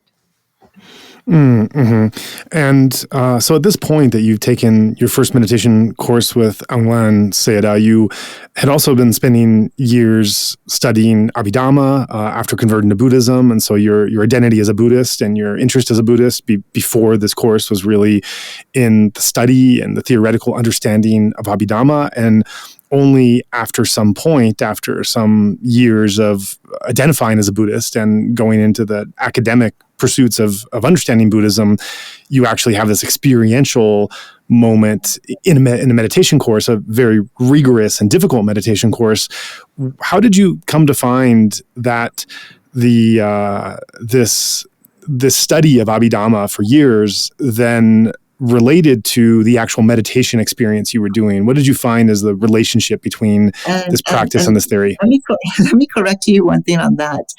And so at this point that you've taken your first meditation course with Aung Lan Sayadaw, you had also been spending years studying Abhidhamma after converting to Buddhism. And so your identity as a Buddhist and your interest as a Buddhist before this course was really in the study and the theoretical understanding of Abhidhamma. And only after some years of identifying as a Buddhist and going into the academic pursuits of understanding Buddhism, you actually have this experiential moment in a meditation course, a very rigorous and difficult meditation course. How did you come to find that this study of Abhidhamma for years then related to the actual meditation experience you were doing? What did you find as the relationship between this practice and this theory? Let me correct you one thing on that.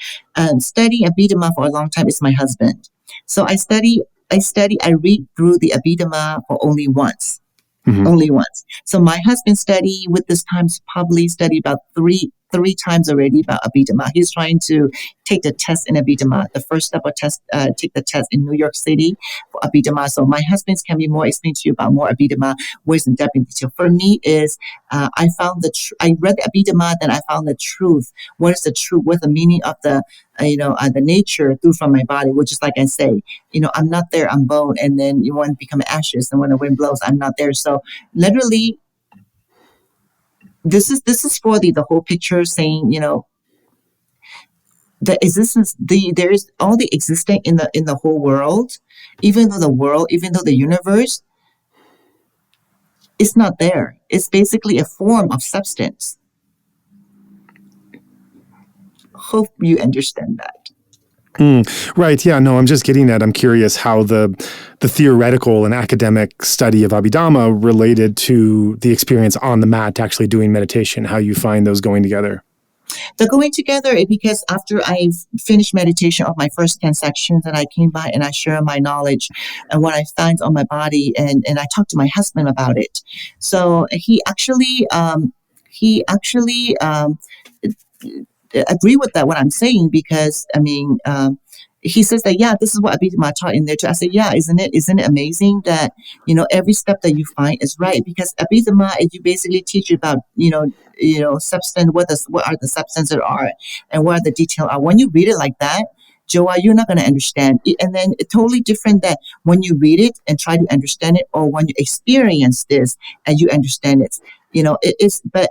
Studying Abhidhamma for a long time is my husband. So I read through the Abhidhamma for only once. Only once. So my husband studied with this times probably studied about three times already about Abhidhamma. He's trying to take the test in Abhidhamma, the first step of test, take the test in New York City for Abhidhamma. So my husband can be more explain to you about more Abhidhamma, ways in depth in detail. For me is I found I read the Abhidhamma, then I found the truth. What is the truth? What's the meaning of the the nature through from my body, which is like I say, I'm not there, I'm bone, and then you want to become ashes, and when the wind blows, I'm not there. So literally, this is for the whole picture, saying the existence, there is all the existing in the whole world, even though the universe is not there. It's basically a form of substance. Hope you understand that. Right. Yeah. No, I'm just getting at, I'm curious how the theoretical and academic study of Abhidhamma related to the experience on the mat, actually doing meditation, how you find those going together. They're going together because after I finished meditation of my first 10 sections, and I came by and I share my knowledge and what I find on my body, and I talked to my husband about it. So he actually agree with that, what I'm saying, because he says that, yeah, this is what Abhidhamma taught in there too. I said, yeah, isn't it amazing that, every step that you find is right? Because Abhidhamma, you basically teach you about, substance, what are the substances are, and what are the detail are. When you read it like that, Joa, you're not going to understand. And then it's totally different that when you read it and try to understand it, or when you experience this and you understand it, but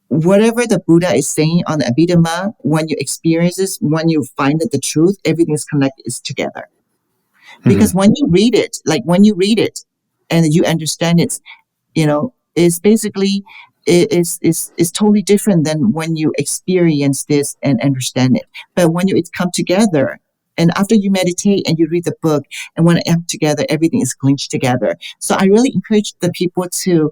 whatever the Buddha is saying on the Abhidhamma, when you experience this, when you find that the truth, everything is connected, is together. Because when you read it and you understand it, it's basically, it's totally different than when you experience this and understand it. But when it come together, and after you meditate and you read the book, and when it comes together, everything is clinched together. So I really encourage the people to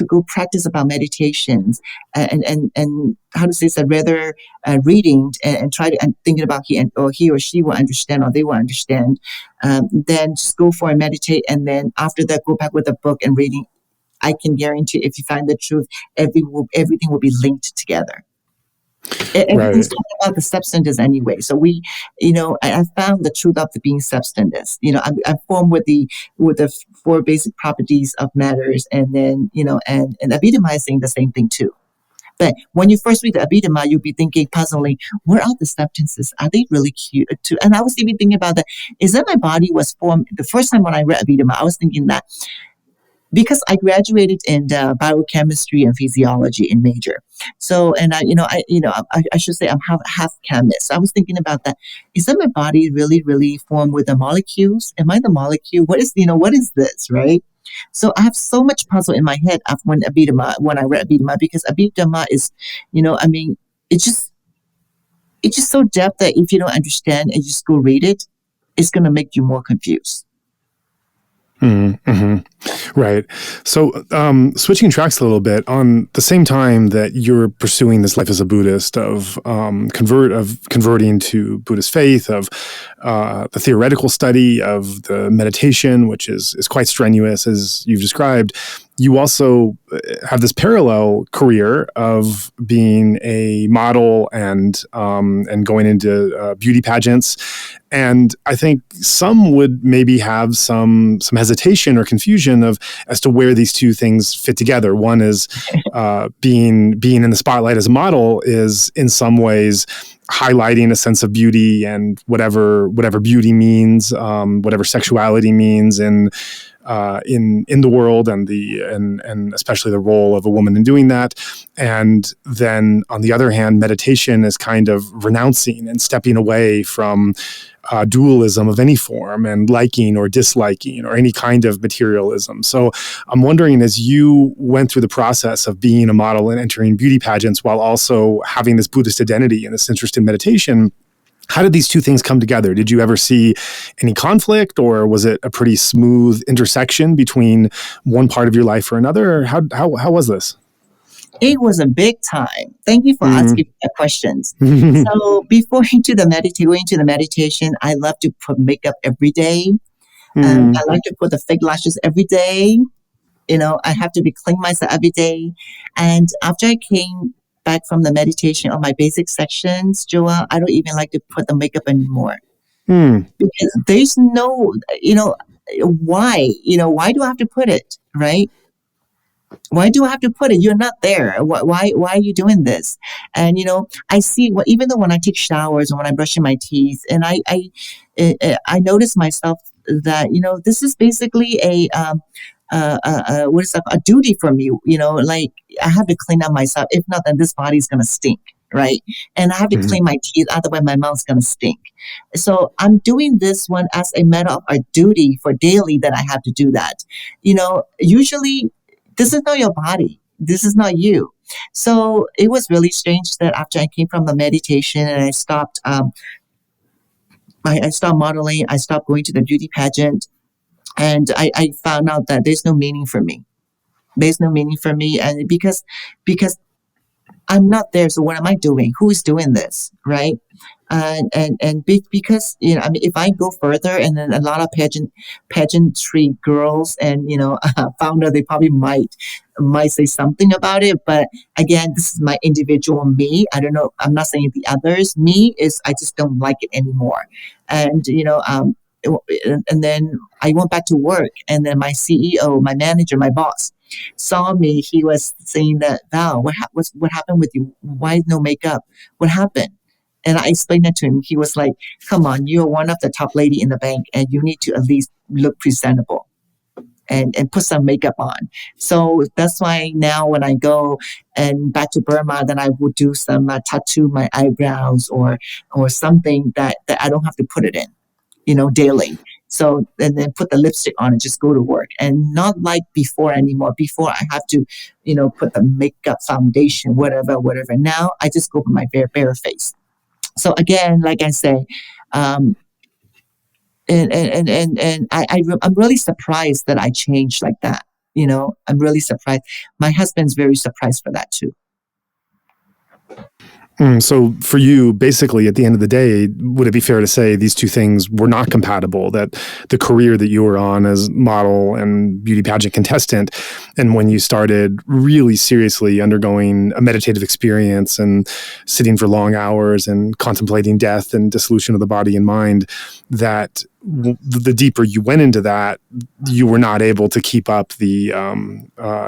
go practice about meditations and how to say that, rather reading and try to and thinking about he or she will understand, or they will understand, then just go for and meditate, and then after that go back with a book and reading. I can guarantee if you find the truth, everything will be linked together. Everything's talking about the substances anyway. So I found the truth of the being substances. I'm formed with the four basic properties of matters, and then and Abhidhamma is saying the same thing too. But when you first read the Abhidhamma, you'll be thinking puzzling, where are the substances? Are they really cute too? And I was even thinking about that. Is that my body was formed the first time when I read Abhidhamma? I was thinking that, because I graduated in biochemistry and physiology in major. So, and I should say I'm half chemist. So I was thinking about that. Is that my body really, really formed with the molecules? Am I the molecule? What is this, right? So I have so much puzzle in my head when I read Abhidhamma, because Abhidhamma is, it's just so depth that if you don't understand and you just go read it, it's going to make you more confused. Right. So switching tracks a little bit, on the same time that you're pursuing this life as a Buddhist of converting to Buddhist faith, of the theoretical study of the meditation, which is quite strenuous, as you've described, you also have this parallel career of being a model and going into beauty pageants. And I think some would maybe have some hesitation or confusion as to where these two things fit together. One is being in the spotlight as a model is in some ways highlighting a sense of beauty and whatever beauty means, whatever sexuality means in the world, and especially the role of a woman in doing that. And then on the other hand, meditation is kind of renouncing and stepping away from dualism of any form, and liking or disliking or any kind of materialism. So I'm wondering, as you went through the process of being a model and entering beauty pageants while also having this Buddhist identity and this interest in meditation, how did these two things come together? Did you ever see any conflict, or was it a pretty smooth intersection between one part of your life or another? Or how was this? It was a big time. Thank you for asking the questions. So before going to the meditation, I love to put makeup every day. I like to put the fake lashes every day. I have to be clean myself every day. And after I came back from the meditation on my basic sections, Joa, I don't even like to put the makeup anymore. Because there's no, why? Why do I have to put it, right? Why do I have to put it? You're not there. Why are you doing this? And, I see, even though when I take showers or when I'm brushing my teeth, and I notice myself that, this is basically what is that, a duty for me, like I have to clean up myself. If not, then this body's going to stink, right? And I have to clean my teeth, otherwise my mouth's going to stink. So I'm doing this one as a matter of a duty for daily that I have to do that. Usually this is not your body. This is not you. So it was really strange that after I came from the meditation and I stopped, I stopped modeling, I stopped going to the beauty pageant, and I found out that there's no meaning for me. There's no meaning for me, and because I'm not there. So what am I doing? Who is doing this, right? Because if I go further, and then a lot of pageantry girls and founder, they probably might say something about it. But again, this is my individual me. I don't know. I'm not saying the others. Me is I just don't like it anymore, and and then I went back to work, and then my CEO, my manager, my boss saw me. He was saying that, Val, what happened with you? Why no makeup? What happened? And I explained that to him. He was like, come on, you're one of the top lady in the bank, and you need to at least look presentable and put some makeup on. So that's why now when I go and back to Burma, then I would do some tattoo my eyebrows or something that I don't have to put it in, daily. So, and then put the lipstick on and just go to work, and not like before anymore. Before I have to, put the makeup, foundation, whatever. Now I just go with my bare face. So again, like I say, and I'm really surprised that I changed like that. I'm really surprised. My husband's very surprised for that too. So for you, basically, at the end of the day, would it be fair to say these two things were not compatible? That the career that you were on as model and beauty pageant contestant, and when you started really seriously undergoing a meditative experience and sitting for long hours and contemplating death and dissolution of the body and mind, that the deeper you went into that, you were not able to keep up the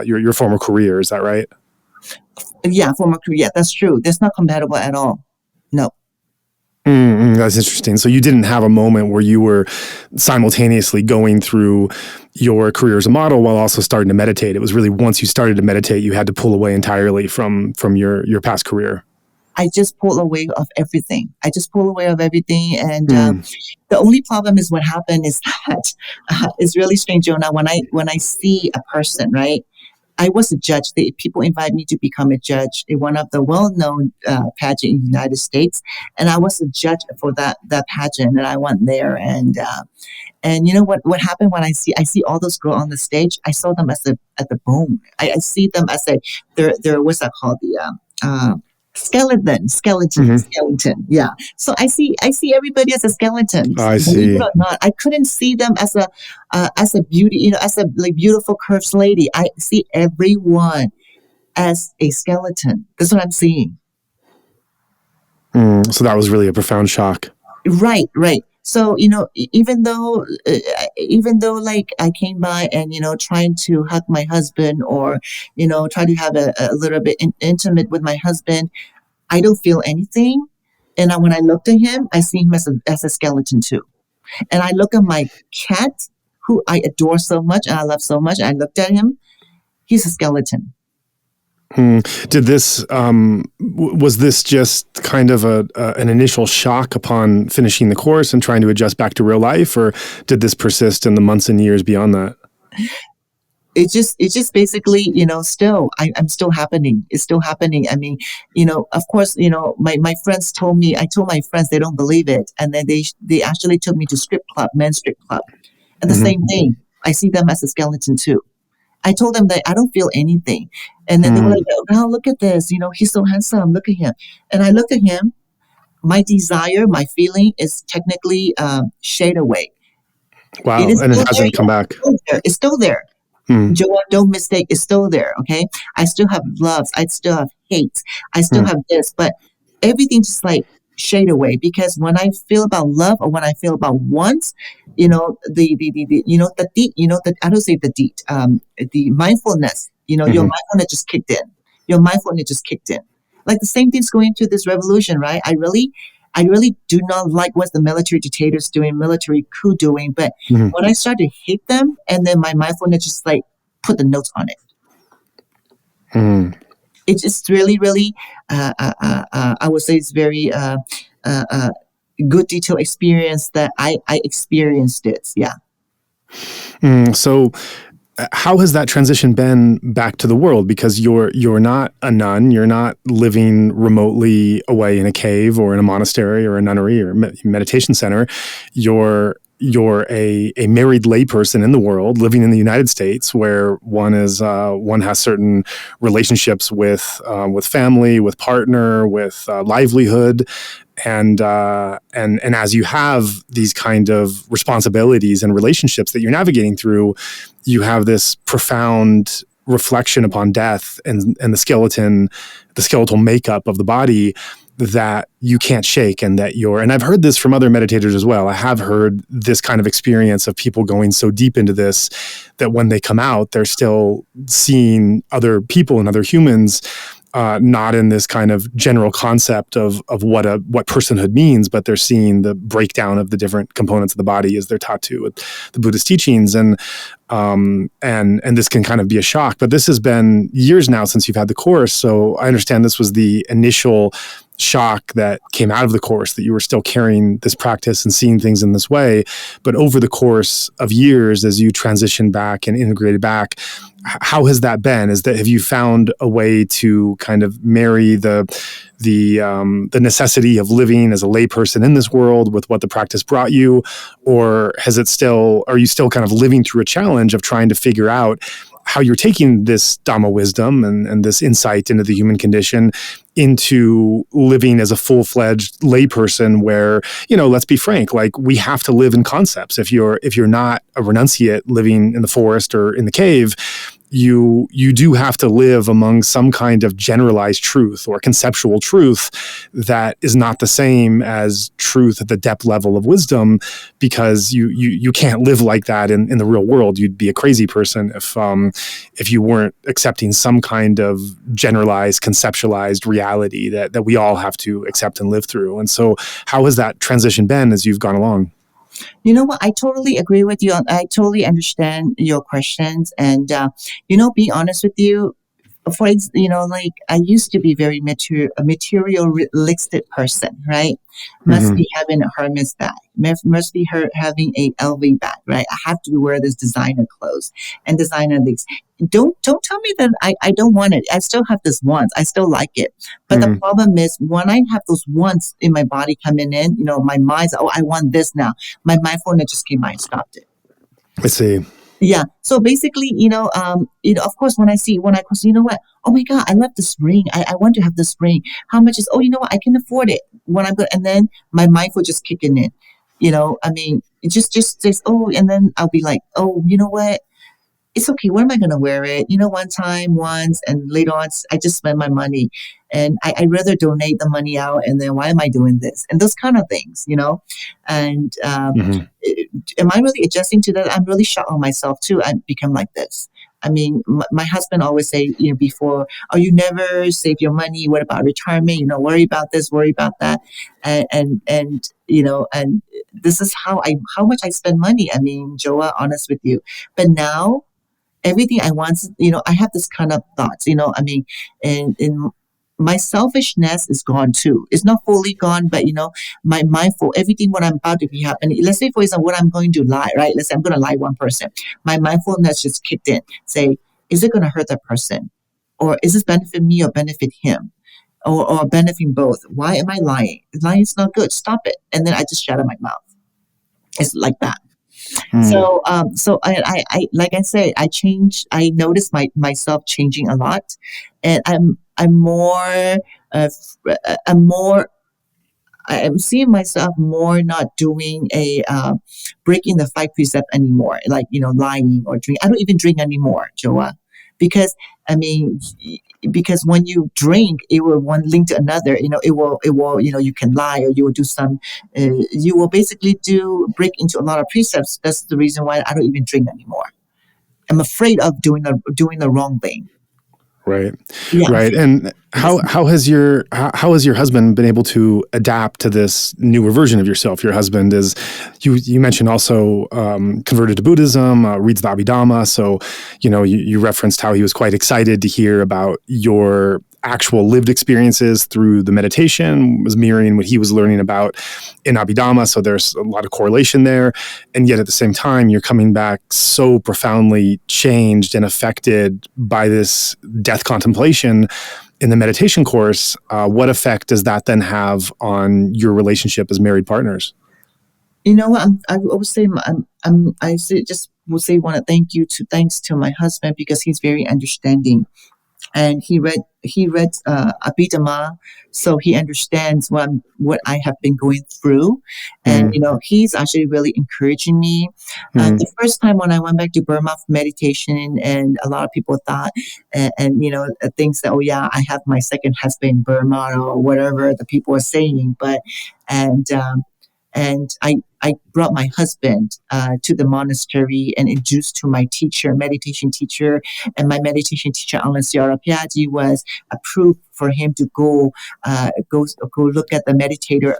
your former career. Is that right? Yeah, former career. Yeah, that's true. That's not compatible at all. No. That's interesting. So you didn't have a moment where you were simultaneously going through your career as a model while also starting to meditate. It was really once you started to meditate, you had to pull away entirely from your past career. I just pull away of everything. And the only problem is what happened is that it's really strange, Jonah. When I see a person, right? I was a judge. People invite me to become a judge in one of the well-known pageant in the United States, and I was a judge for that pageant. And I went there, and you know what happened when I see all those girls on the stage? I saw them as the bone. I see them as they're what's that called, the skeleton. Yeah. So I see everybody as a skeleton. I see. Believe it or not, I couldn't see them as a beauty, as a like beautiful curves lady. I see everyone as a skeleton. That's what I'm seeing. So that was really a profound shock. Right. So, even though like I came by and, trying to hug my husband or, try to have a little bit intimate with my husband, I don't feel anything. And when I looked at him, I see him as a skeleton too. And I look at my cat, who I adore so much and I love so much. I looked at him. He's a skeleton. Did this, was this just kind of an initial shock upon finishing the course and trying to adjust back to real life, or did this persist in the months and years beyond that? It's just basically, still, I'm still happening. It's still happening. I mean, of course, my friends told me, I told my friends, they don't believe it. And then they actually took me to strip club, men's strip club. And the same thing, I see them as a skeleton too. I told them that I don't feel anything. And then they were like, oh, look at this. He's so handsome. Look at him. And I looked at him. My desire, my feeling is technically shade away. Wow. It is And it still there. hasn't come back. It's still there. It's still there. Hmm. Joa, don't mistake, it's still there, okay? I still have loves, I still have hates, I still have this, but everything just like shade away, because when I feel about love or when I feel about wants, the the deed, I don't say the deed, the mindfulness, your mindfulness just kicked in. Your mindfulness just kicked in. Like the same thing's going through this revolution, right? I really do not like what the military dictators doing, military coup doing. But when I start to hate them, and then my mindfulness just like put the notes on it. It's just really, really, I would say it's very good detailed experience that I experienced it. Yeah. So how has that transition been back to the world? Because you're not a nun, you're not living remotely away in a cave or in a monastery or a nunnery or meditation center. You're a married layperson in the world, living in the United States, where one has certain relationships with family, with partner, with livelihood. And as you have these kind of responsibilities and relationships that you're navigating through, you have this profound reflection upon death and the skeletal makeup of the body that you can't shake, and I've heard this from other meditators as well. I have heard this kind of experience of people going so deep into this that when they come out, they're still seeing other people and other humans, not in this kind of general concept of what personhood means, but they're seeing the breakdown of the different components of the body as they're taught to with the Buddhist teachings. And this can kind of be a shock, but this has been years now since you've had the course. So I understand this was the initial shock that came out of the course, that you were still carrying this practice and seeing things in this way. But over the course of years, as you transitioned back and integrated back, how has that been? Have you found a way to kind of marry the necessity of living as a layperson in this world with what the practice brought you, or are you still kind of living through a challenge of trying to figure out how you're taking this Dhamma wisdom and this insight into the human condition into living as a full-fledged layperson where, let's be frank, like we have to live in concepts. If you're not a renunciate living in the forest or in the cave, you do have to live among some kind of generalized truth or conceptual truth that is not the same as truth at the depth level of wisdom, because you can't live like that in the real world. You'd be a crazy person if you weren't accepting some kind of generalized, conceptualized reality that we all have to accept and live through. And so how has that transition been as you've gone along? You know what? I totally agree with you. I totally understand your questions. And, being honest with you, like I used to be very materialistic person, right? Must be having a Hermes bag, must be having a LV bag, right? I have to wear this designer clothes and designer things. Don't tell me that I don't want it. I still have this wants. I still like it. But the problem is when I have those wants in my body coming in, my mind's, I want this now. My mindfulness just came by and stopped it. I see. Yeah. So basically, of course, when I cross, oh my God, I love this ring. I want to have this ring. How much is, what, I can afford it when I'm good. And then my mindful just kicking in, it just says, and then I'll be like, you know what? It's okay. Where am I going to wear it? One time, once, and later on, I just spend my money. And I'd rather donate the money out. And then why am I doing this? And those kind of things, And am I really adjusting to that? I'm really shocked on myself, too. I become like this. I mean, my husband always say, before, you never save your money. What about retirement? Worry about this, worry about that. And this is how much I spend money. I mean, Joa, honest with you. But now, everything I want, I have this kind of thoughts, and my selfishness is gone too. It's not fully gone, but my mindful, everything what I'm about to be happening. Let's say, for example, what I'm going to lie, right? Let's say I'm going to lie one person. My mindfulness just kicked in. Say, is it going to hurt that person? Or is this benefit me or benefit him? Or benefiting both? Why am I lying? Lying is not good. Stop it. And then I just shut out my mouth. It's like that. So I like I said, I noticed myself changing a lot, and I'm more I'm seeing myself more not doing a breaking the 5 precept anymore, like lying or drink. I don't even drink anymore, Joa, because I mean, because when you drink, it will one link to another. It will you can lie or you will do some. You will basically break into a lot of precepts. That's the reason why I don't even drink anymore. I'm afraid of doing the wrong thing. Right. Yeah. Right. And how has your husband been able to adapt to this newer version of yourself? Your husband is, you mentioned also converted to Buddhism, reads the Abhidhamma. So, you referenced how he was quite excited to hear about your actual lived experiences through the meditation, was mirroring what he was learning about in Abhidhamma. So there's a lot of correlation there. And yet at the same time, you're coming back so profoundly changed and affected by this death contemplation in the meditation course. What effect does that then have on your relationship as married partners? You know what? I would say want to thanks to my husband because he's very understanding. And he read Abhidhamma, so he understands what I have been going through, and he's actually really encouraging me. The first time when I went back to Burma for meditation, and a lot of people thought, and thinks that, oh yeah, I have my second husband in Burma or whatever the people are saying, but and I brought my husband to the monastery and introduced to my meditation teacher, and my meditation teacher, Aung Lan Monastery, was approved for him to go look at the meditator,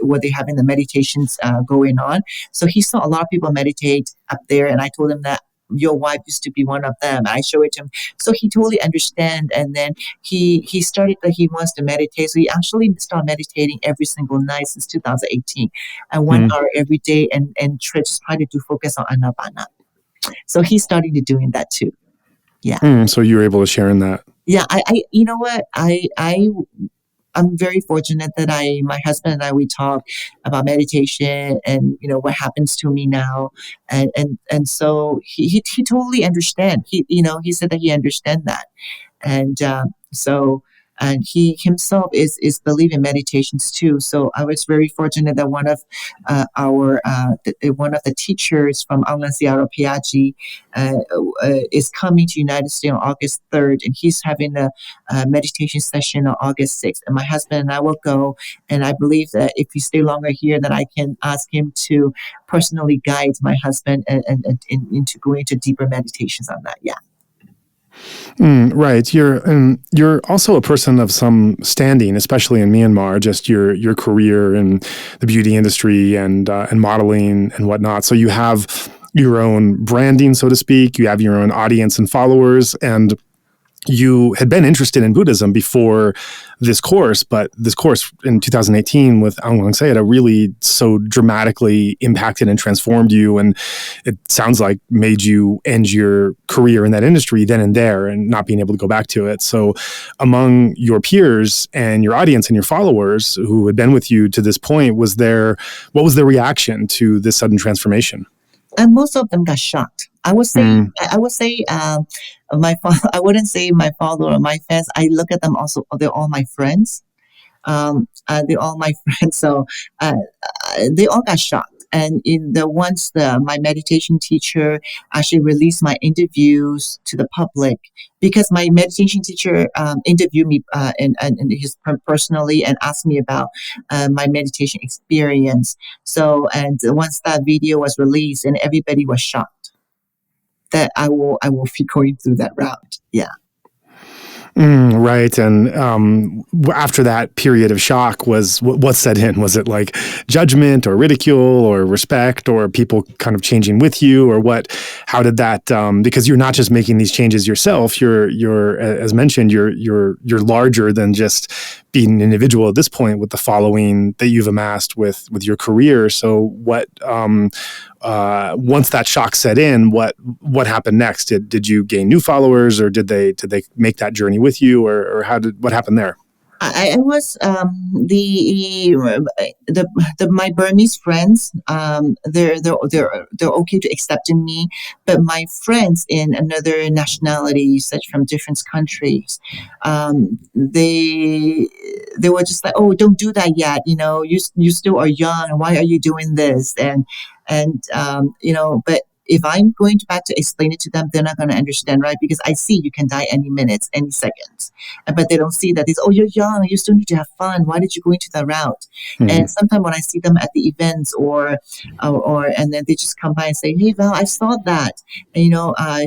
what they have in the meditations going on. So he saw a lot of people meditate up there, and I told him that your wife used to be one of them. I show it to him. So he totally understand. And then he started that he wants to meditate. So he actually started meditating every single night since 2018 and 1 hour every day and try to focus on Anapana. So he's starting to doing that too. Yeah. So you were able to share in that. Yeah. I you know what? I'm very fortunate that my husband and I, we talk about meditation and, what happens to me now. And so he totally understand. He said that he understand that. And and he himself is believing meditations too. So I was very fortunate that one of the teachers from Aung Lan is coming to United States on August 3rd, and he's having a meditation session on August 6th. And my husband and I will go, and I believe that if we stay longer here, then I can ask him to personally guide my husband and into going into deeper meditations on that. Yeah. Right. You're also a person of some standing, especially in Myanmar, just your career in the beauty industry and modeling and whatnot. So you have your own branding, so to speak. You have your own audience and followers, and you had been interested in Buddhism before this course, but this course in 2018 with Aung Lan Sayadaw really so dramatically impacted and transformed you, and it sounds like made you end your career in that industry then and there and not being able to go back to it. So among your peers and your audience and your followers who had been with you to this point, what was their reaction to this sudden transformation? And most of them got shocked. I would say, I wouldn't say my follower or my fans. I look at them also. They're all my friends. They're all my friends. So they all got shocked. And my meditation teacher actually released my interviews to the public, because my meditation teacher interviewed me personally and asked me about my meditation experience. So, and once that video was released, and everybody was shocked that I will be going through that route. Yeah. Right. And after that period of shock, what set in? Was it like judgment or ridicule or respect, or people kind of changing with you, or what? How did that? Because you're not just making these changes yourself. You're as mentioned, you're larger than just being an individual at this point with the following that you've amassed with your career. So what? Once that shock set in, what happened next? Did you gain new followers, or did they make that journey with you, or what happened there? I was my Burmese friends. They're okay to accepting me, but my friends in another nationality, such from different countries, they were just like, oh, don't do that yet. You still are young. Why are you doing this? But if I'm going back to explain it to them, they're not going to understand, right? Because I see you can die any minute, any second. But they don't see that. Oh, you're young. You still need to have fun. Why did you go into that route? Mm-hmm. And sometimes when I see them at the events and then they just come by and say, hey, Val, I saw that. And,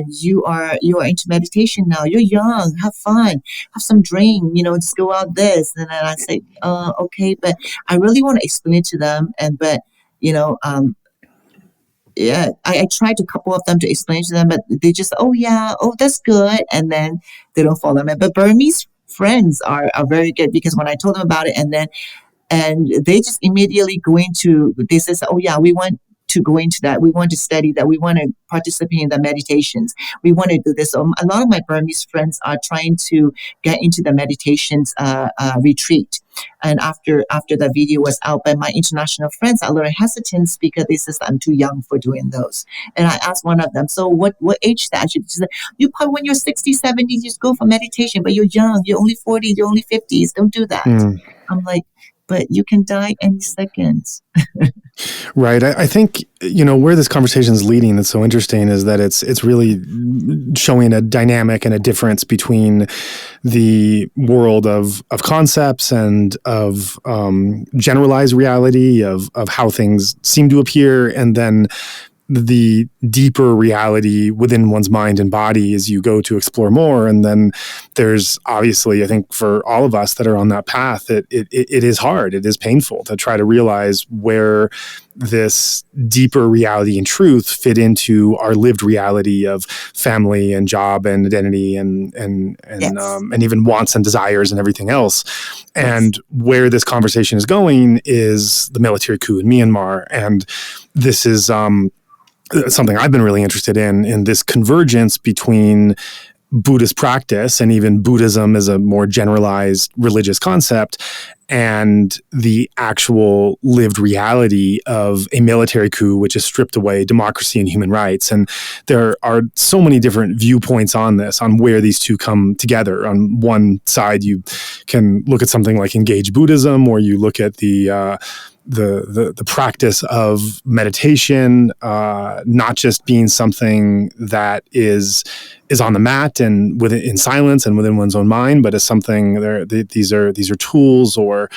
you are into meditation now. You're young. Have fun. Have some drink. Just go out this. And then I say, okay. But I really want to explain it to them. Yeah, I tried a couple of them to explain to them, but they just, oh yeah, oh that's good, and then they don't follow me. But Burmese friends are very good, because when I told them about it, and they just immediately they say, oh yeah, we want to go into that. We want to study that. We want to participate in the meditations. We want to do this. So a lot of my Burmese friends are trying to get into the meditations retreat. And after the video was out, but my international friends are a little hesitant because they says I'm too young for doing those. And I asked one of them, so what age that? She said, you probably when you're 60, 70, you just go for meditation, but you're young. You're only 40, you're only 50s. Don't do that. I'm like, but you can die any second. Right. I think, where this conversation is leading that's so interesting is that it's really showing a dynamic and a difference between the world of concepts and of generalized reality of how things seem to appear, and then the deeper reality within one's mind and body as you go to explore more. And then there's obviously, I think for all of us that are on that path, it is hard. It is painful to try to realize where this deeper reality and truth fit into our lived reality of family and job and identity and yes. And even wants and desires and everything else. And yes. Where this conversation is going is the military coup in Myanmar. And this is something I've been really interested in this convergence between Buddhist practice and even Buddhism as a more generalized religious concept and the actual lived reality of a military coup, which has stripped away democracy and human rights. And there are so many different viewpoints on this, on where these two come together. On one side, you can look at something like engaged Buddhism, or you look at the practice of meditation, not just being something that is on the mat and in silence and within one's own mind, but as something these are tools or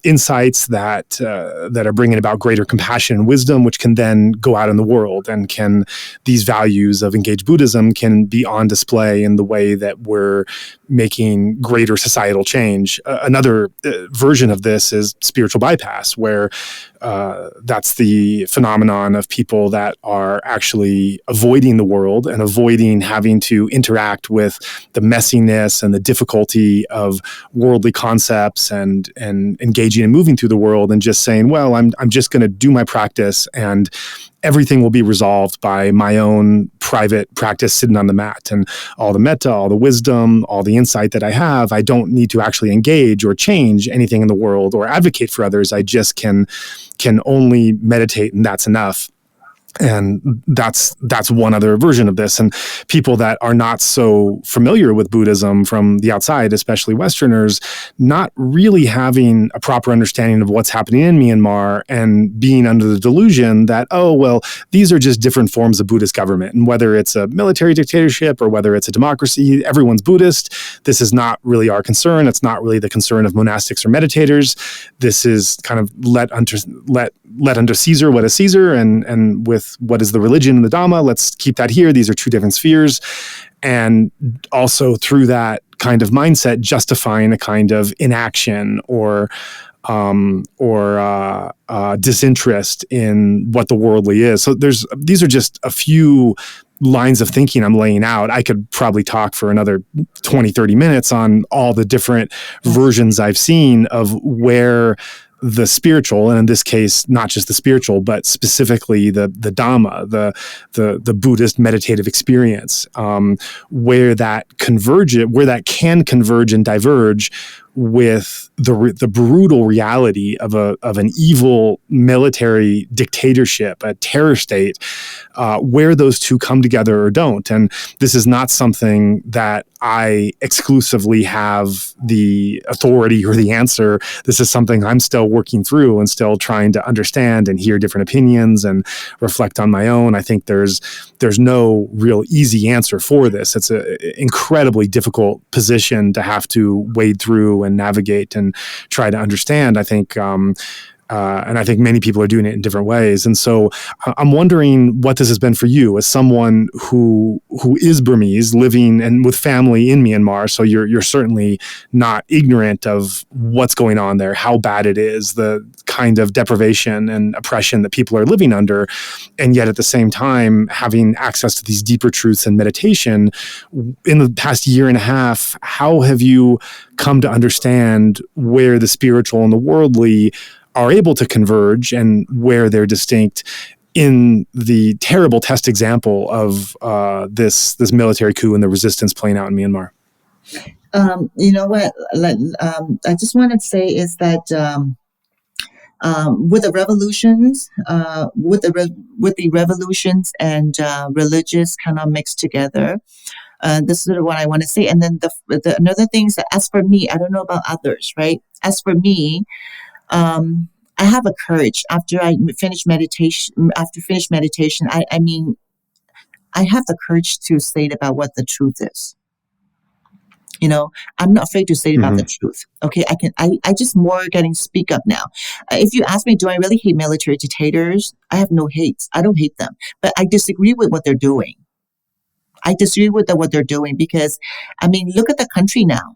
insights that are bringing about greater compassion and wisdom, which can then go out in the world, and these values of engaged Buddhism can be on display in the way that we're making greater societal change. Another version of this is spiritual bypass, where that's the phenomenon of people that are actually avoiding the world and avoiding having to interact with the messiness and the difficulty of worldly concepts and engaging and moving through the world, and just saying, well, I'm just going to do my practice and everything will be resolved by my own private practice sitting on the mat, and all the metta, all the wisdom, all the insight that I have, I don't need to actually engage or change anything in the world or advocate for others. I just can only meditate, and that's enough. And that's one other version of this. And people that are not so familiar with Buddhism from the outside, especially Westerners, not really having a proper understanding of what's happening in Myanmar and being under the delusion that, oh, well, these are just different forms of Buddhist government. And whether it's a military dictatorship or whether it's a democracy, everyone's Buddhist. This is not really our concern. It's not really the concern of monastics or meditators. This is kind of let unto Caesar what is Caesar, and with what is the religion and the Dhamma, let's keep that here. These are two different spheres. And also through that kind of mindset, justifying a kind of inaction or disinterest in what the worldly is. So these are just a few lines of thinking I'm laying out. I could probably talk for another 20, 30 minutes on all the different versions I've seen of where the spiritual, and in this case, not just the spiritual, but specifically the Dhamma, the Buddhist meditative experience, where that can converge and diverge with the brutal reality of an evil military dictatorship, a terror state, where those two come together or don't. And this is not something that I exclusively have the authority or the answer. This is something I'm still working through and still trying to understand and hear different opinions and reflect on my own. I think there's no real easy answer for this. It's an incredibly difficult position to have to wade through and navigate and try to understand. I think, and I think many people are doing it in different ways. And so I'm wondering what this has been for you as someone who is Burmese living and with family in Myanmar. So you're certainly not ignorant of what's going on there, how bad it is, the kind of deprivation and oppression that people are living under. And yet at the same time, having access to these deeper truths and meditation. In the past year and a half, how have you come to understand where the spiritual and the worldly are able to converge and where they're distinct in the terrible test example of this military coup and the resistance playing out in Myanmar? You know what? I just want to say is that with the revolutions, with the revolutions and religious kind of mixed together. This is what I want to say. And then the another thing is that as for me, I don't know about others, right? As for me, I have a courage after I finish meditation. After finish meditation, I mean, I have the courage to say about what the truth is. You know, I'm not afraid to say about the truth. Okay, I just more getting speak up now. If you ask me, do I really hate military dictators? I have no hate. I don't hate them, but I disagree with what they're doing. I disagree with what they're doing because, I mean, look at the country now.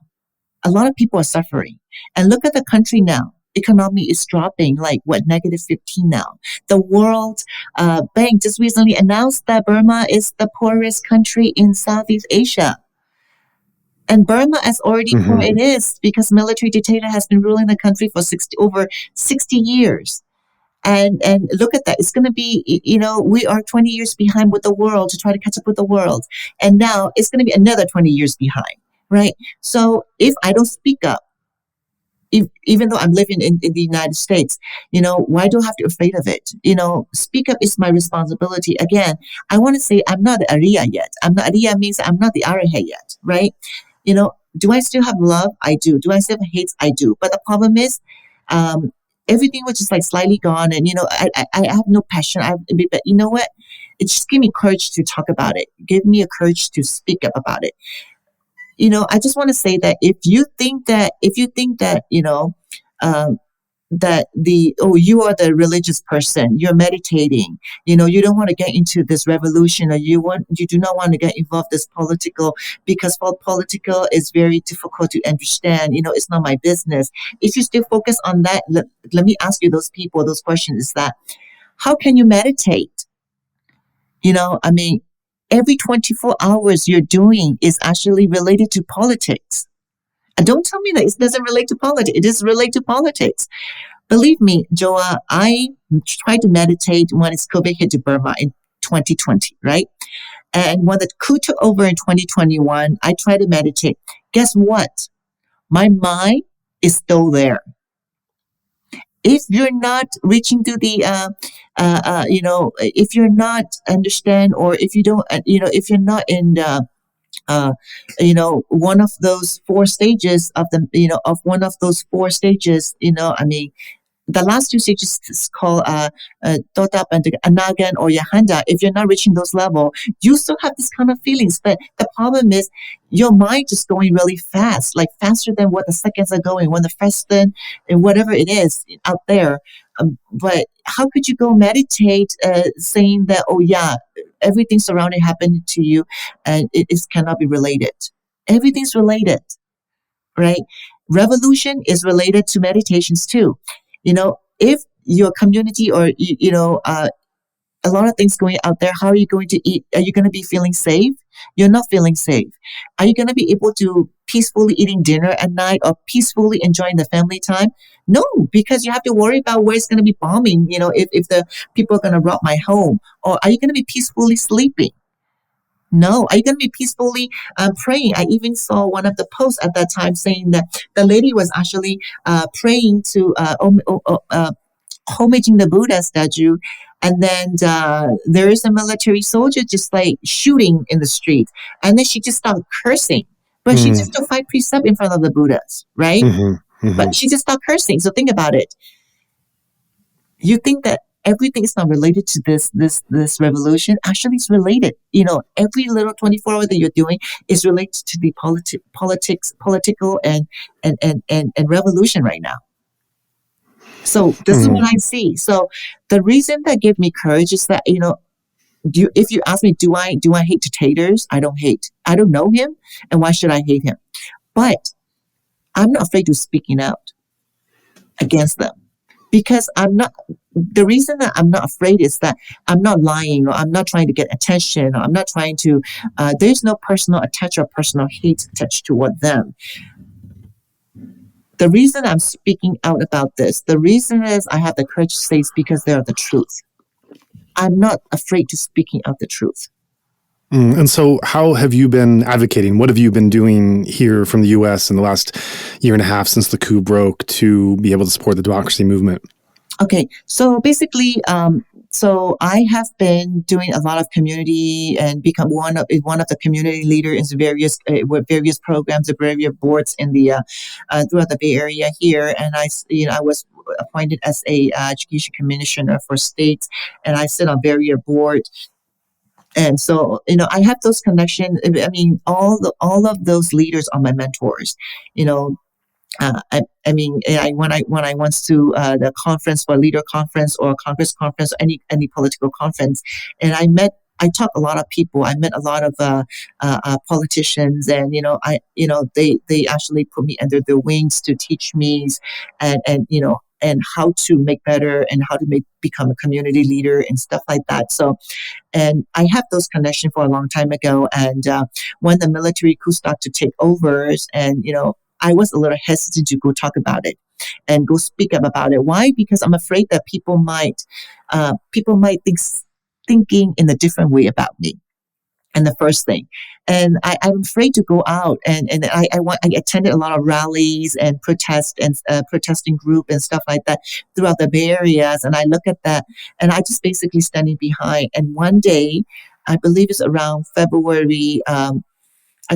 A lot of people are suffering, and look at the country now. Economy is dropping, like -15 now. The World Bank just recently announced that Burma is the poorest country in Southeast Asia. And Burma is already poor it is because military dictator has been ruling the country for over 60 years. And look at that. It's going to be, you know, we are 20 years behind with the world to try to catch up with the world. And now it's going to be another 20 years behind, right? So if I don't speak up, even though I'm living in the United States, you know, why do I have to be afraid of it? You know, speak up is my responsibility. Again, I want to say I'm not the Ariya yet. Ariya means I'm not the Arahat yet, right? You know, do I still have love? I do. Do I still have hate? I do. But the problem is, everything was just like slightly gone, and you know, I have no passion. But you know what? It just gave me courage to talk about it. Give me a courage to speak up about it. You know, I just want to say that if you think that you know, that you are the religious person, you're meditating, you know, you don't want to get into this revolution, or you do not want to get involved this political, because political is very difficult to understand. You know, it's not my business. If you still focus on that, let me ask you those questions is that, how can you meditate? You know, I mean, every 24 hours you're doing is actually related to politics. And don't tell me that it doesn't relate to politics. It is related to politics. Believe me, Joa, I tried to meditate when COVID hit to Burma in 2020, right? And when the coup took over in 2021, I tried to meditate. Guess what? My mind is still there. If you're not reaching to the, you know, if you're not understand, or if you don't, you know, if you're not in the, you know, one of those four stages of the, you know, of one of those four stages, you know, I mean, the last two stages is called Totap and Anagan or Yahanda. If you're not reaching those levels, you still have this kind of feelings. But the problem is your mind is going really fast, like faster than what the seconds are going, when the faster and whatever it is out there. But how could you go meditate saying that, oh yeah, everything surrounding happened to you and it cannot be related. Everything's related, right? Revolution is related to meditations too. You know, if your community or, you know, a lot of things going out there, how are you going to eat? Are you going to be feeling safe? You're not feeling safe. Are you going to be able to peacefully eating dinner at night or peacefully enjoying the family time? No, because you have to worry about where it's going to be bombing, you know, if the people are going to rob my home. Or are you going to be peacefully sleeping? No, are you going to be peacefully praying? I even saw one of the posts at that time saying that the lady was actually praying to homaging the Buddha statue. And then there is a military soldier just like shooting in the street. And then she just started cursing. But she just took 5 precepts in front of the Buddhas, right? But she just stopped cursing. So think about it. You think that everything is not related to this revolution. Actually, it's related. Every little 24 hours that you're doing is related to the political and revolution right now. So this is what I see. So the reason that gave me courage is that if you ask me, do I hate dictators? I don't hate. I don't know him, and why should I hate him? But I'm not afraid of speaking out against them. Because the reason that I'm not afraid is that I'm not lying, or I'm not trying to get attention, or I'm not trying to, there's no personal attach or personal hate attached toward them. The reason I'm speaking out about this, the reason is I have the courage to say is because they're the truth. I'm not afraid to speaking out the truth. And so how have you been advocating? What have you been doing here from the U.S. in the last year and a half since the coup broke to be able to support the democracy movement? Okay, so basically, so I have been doing a lot of community and become one of the community leaders in various programs, the various boards in the throughout the Bay Area here, and I was appointed as a education commissioner for states, and I sit on various boards. And so, I have those connections. I mean, all of those leaders are my mentors. When I went to the conference for leader conference or Congress conference, or any political conference, and I taught a lot of people. I met a lot of politicians, and they actually put me under their wings to teach me, and how to make better and how to become a community leader and stuff like that. So. And I have those connections for a long time ago. And when the military coup started to take over, and I was a little hesitant to go talk about it and go speak up about it. Why? Because I'm afraid that people might thinking in a different way about me. And the first thing, and I'm afraid to go out, and I attended a lot of rallies and protesting group and stuff like that throughout the Bay Areas, and I look at that, and I just basically standing behind. And one day, I believe it's around February, I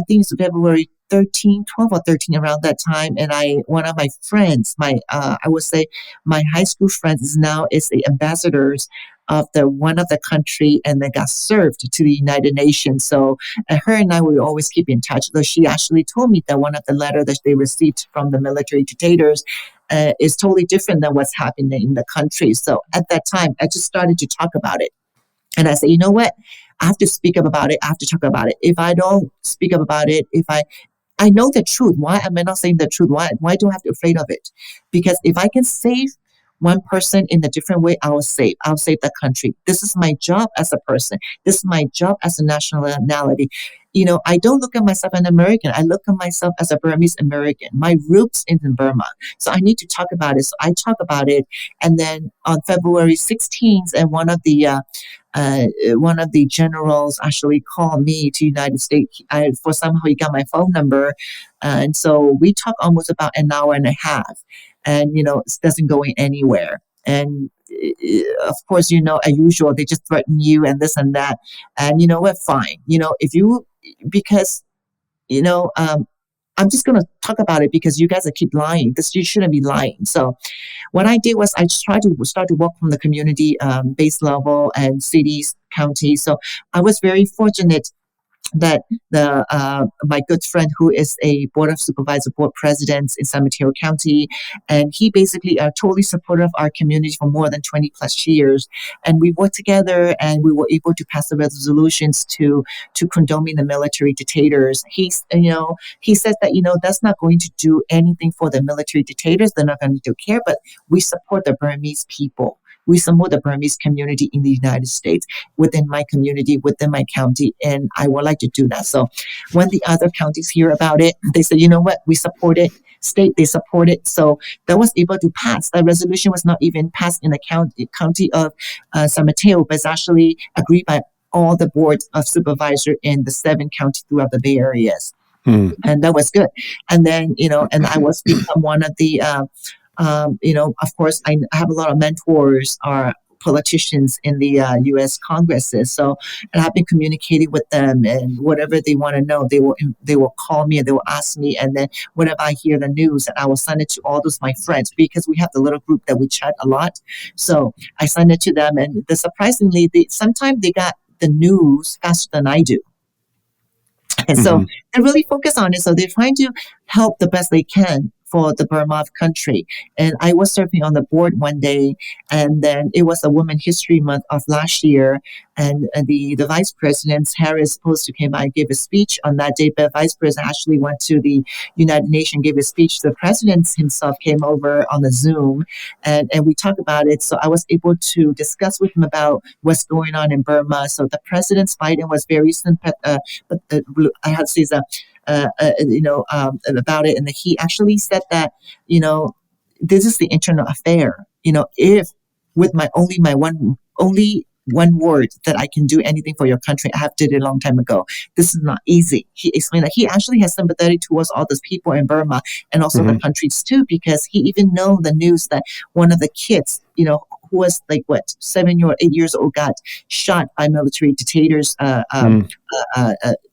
think it's February 12 or 13, around that time, and one of my friends, I would say my high school friends, is the ambassadors of one of the country, and they got served to the United Nations. So her and I will always keep in touch. Though she actually told me that one of the letters that they received from the military dictators is totally different than what's happening in the country. So at that time, I just started to talk about it. And I said, you know what? I have to speak up about it. I have to talk about it. If I don't speak up about it, I know the truth. Why am I not saying the truth? Why do I have to be afraid of it? Because if I can save one person in a different way, I'll save the country. This is my job as a person. This is my job as a nationality. I don't look at myself as an American. I look at myself as a Burmese American. My roots in Burma. So I need to talk about it. So I talk about it. And then on February 16th, and one of the generals actually called me to United States. For somehow he got my phone number. And so we talked almost about an hour and a half. And, it doesn't go anywhere. And of course, as usual, they just threaten you and this and that. And you know what? Fine. I'm just going to talk about it because you guys keep lying. You shouldn't be lying. So what I did was I just tried to start to work from the community base level and cities, counties. So I was very fortunate that my good friend, who is a board of supervisor, board president in San Mateo County, and he basically totally supportive of our community for more than 20 plus years. And we worked together, and we were able to pass the resolutions to condoning the military dictators. He says that that's not going to do anything for the military dictators. They're not going to care, but we support the Burmese people. We support the Burmese community in the United States, within my community, within my county, and I would like to do that. So when the other counties hear about it, they say, you know what, we support it. State, they support it. So that was able to pass. That resolution was not even passed in the county of San Mateo, but it's actually agreed by all the boards of supervisor in the 7 counties throughout the Bay Areas. And that was good. And then, and I was become one of the, of course, I have a lot of mentors are politicians in the U.S. Congresses. So, and I've been communicating with them, and whatever they want to know, they will call me and they will ask me. And then whenever I hear the news, I will send it to all those my friends, because we have the little group that we chat a lot. So I send it to them, and surprisingly, sometimes they got the news faster than I do. And so they really focus on it. So they're trying to help the best they can for the Burma country. And I was serving on the board one day, and then it was a Women History Month of last year. And the Vice President Harris supposed to came by and gave a speech on that day, but Vice President actually went to the United Nations, gave a speech. The President himself came over on the Zoom, and we talked about it. So I was able to discuss with him about what's going on in Burma. So the President Biden was very sympathetic, I had to say that, about it. And he actually said that, this is the internal affair. If with my only one word that I can do anything for your country, I have did it a long time ago. This is not easy. He explained that he actually has sympathy towards all those people in Burma and also the countries too, because he even know the news that one of the kids, who was 7 or 8 years old, got shot by military dictators,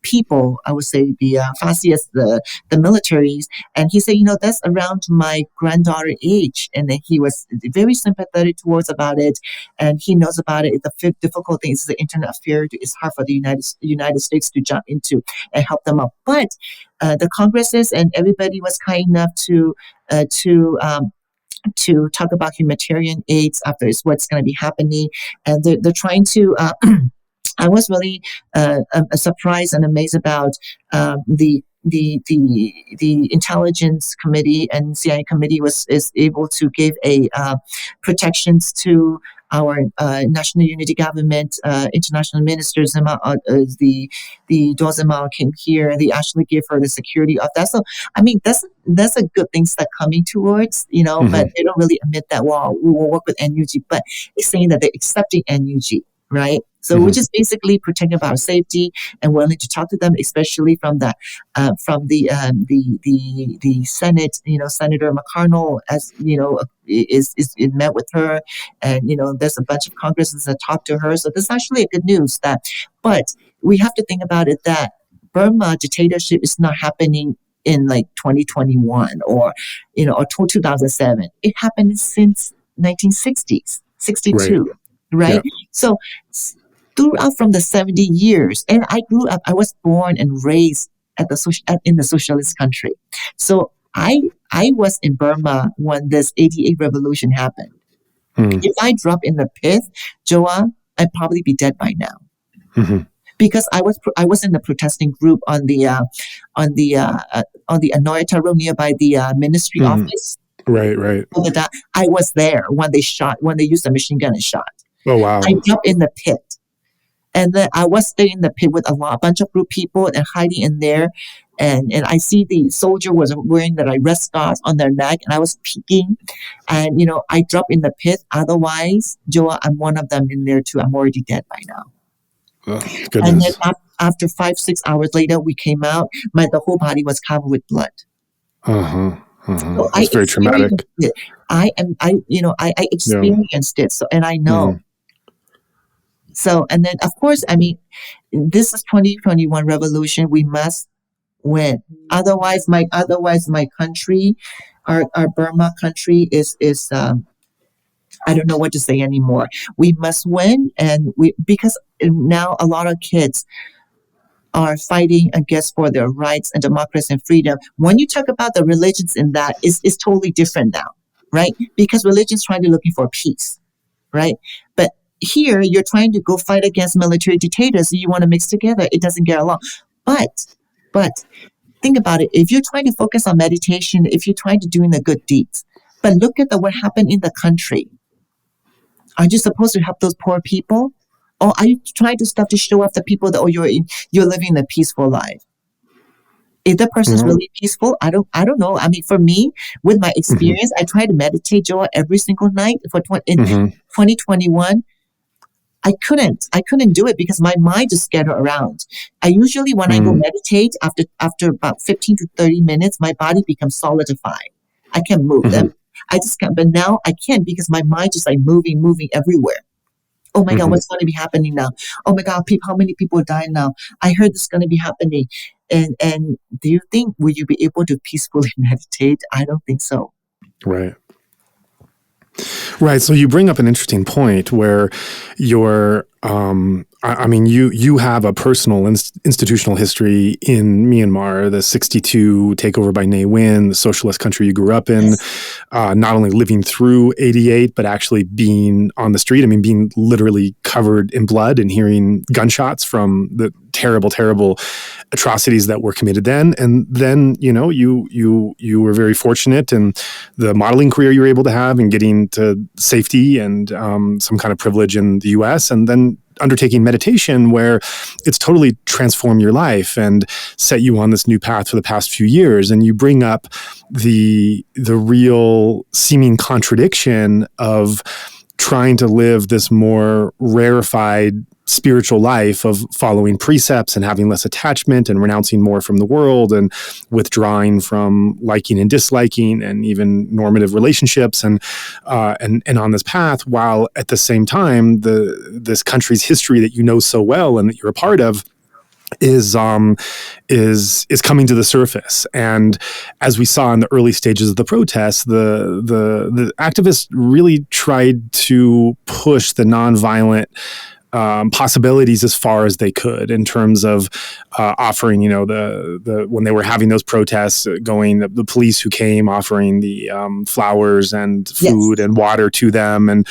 people, I would say the fascists, the militaries. And he said, that's around my granddaughter age. And then he was very sympathetic towards about it. And he knows about it. The difficult thing is the internet affair. It's hard for the United States to jump into and help them out. But the Congresses and everybody was kind enough to talk about humanitarian aids after what's going to be happening. And they're trying to, I was really surprised and amazed about the intelligence committee and CIA committee is able to give a protections to our national unity government, international ministers, the Dozima came here. They actually gave her the security of that. So, I mean, that's a good thing that coming towards, but they don't really admit that, well, we will work with NUG, but it's saying that they're accepting NUG, right? So we're just basically protecting about safety and willing to talk to them, especially from the Senate. Senator McConnell, as is met with her, and there's a bunch of congressmen that talk to her. So this is actually a good news but we have to think about it that Burma dictatorship is not happening in 2021 or 2007. It happened since 1960s, 62, right? Yeah. So throughout from the 70 years, and I grew up, I was born and raised in the socialist country. So I was in Burma when this 88 revolution happened. If I drop in the pit, Joa, I'd probably be dead by now. Because I was in the protesting group on the Anoyata Road nearby the ministry office. Right. I was there when they used a machine gun and shot. Oh wow! I jumped in the pit. And then I was staying in the pit with a bunch of group people and hiding in there. And I see the soldier was wearing the red stars on their neck, and I was peeking. And, I dropped in the pit. Otherwise, Joa, I'm one of them in there too. I'm already dead by now. Oh, goodness. And then after 5-6 hours later, we came out. The whole body was covered with blood. So it's very traumatic. I experienced it. So, and I know. So, and then, of course, I mean, this is 2021 revolution. We must win. Otherwise, my country, our Burma country is I don't know what to say anymore. We must win, because now a lot of kids are fighting against for their rights and democracy and freedom. When you talk about the religions in that, it's totally different now, right? Because religion's looking for peace, right? But here, you're trying to go fight against military dictators. You want to mix together. It doesn't get along. But think about it. If you're trying to focus on meditation, if you're trying to doing the good deeds, but look at what happened in the country. Are you supposed to help those poor people? Or are you trying to stuff to show off the people that you're living a peaceful life? If the person's really peaceful, I don't know. I mean, for me, with my experience, I try to meditate, Joa, every single night in 2021. I couldn't do it because my mind just scattered around. I usually, when I go meditate, after about 15 to 30 minutes, my body becomes solidified. I can move them. I just can't, but now I can't because my mind just like moving everywhere. Oh my God, what's going to be happening now? Oh my God, how many people are dying now? I heard this is going to be happening. And do you think, will you be able to peacefully meditate? I don't think so. Right. Right. So you bring up an interesting point where you're, you have a personal institutional history in Myanmar, the 1962 takeover by Ne Win, the socialist country you grew up in, not only living through 88, but actually being on the street. I mean, being literally covered in blood and hearing gunshots from the terrible atrocities that were committed then. And then, you were very fortunate in the modeling career you were able to have and getting to safety and some kind of privilege in the US, and then undertaking meditation where it's totally transformed your life and set you on this new path for the past few years. And you bring up the real seeming contradiction of trying to live this more rarefied spiritual life of following precepts and having less attachment and renouncing more from the world and withdrawing from liking and disliking and even normative relationships and on this path, while at the same time this country's history that you know so well and that you're a part of is coming to the surface. And as we saw in the early stages of the protests, the activists really tried to push the nonviolent possibilities as far as they could in terms of offering, the when they were having those protests, the police who came offering the flowers and food and water to them, and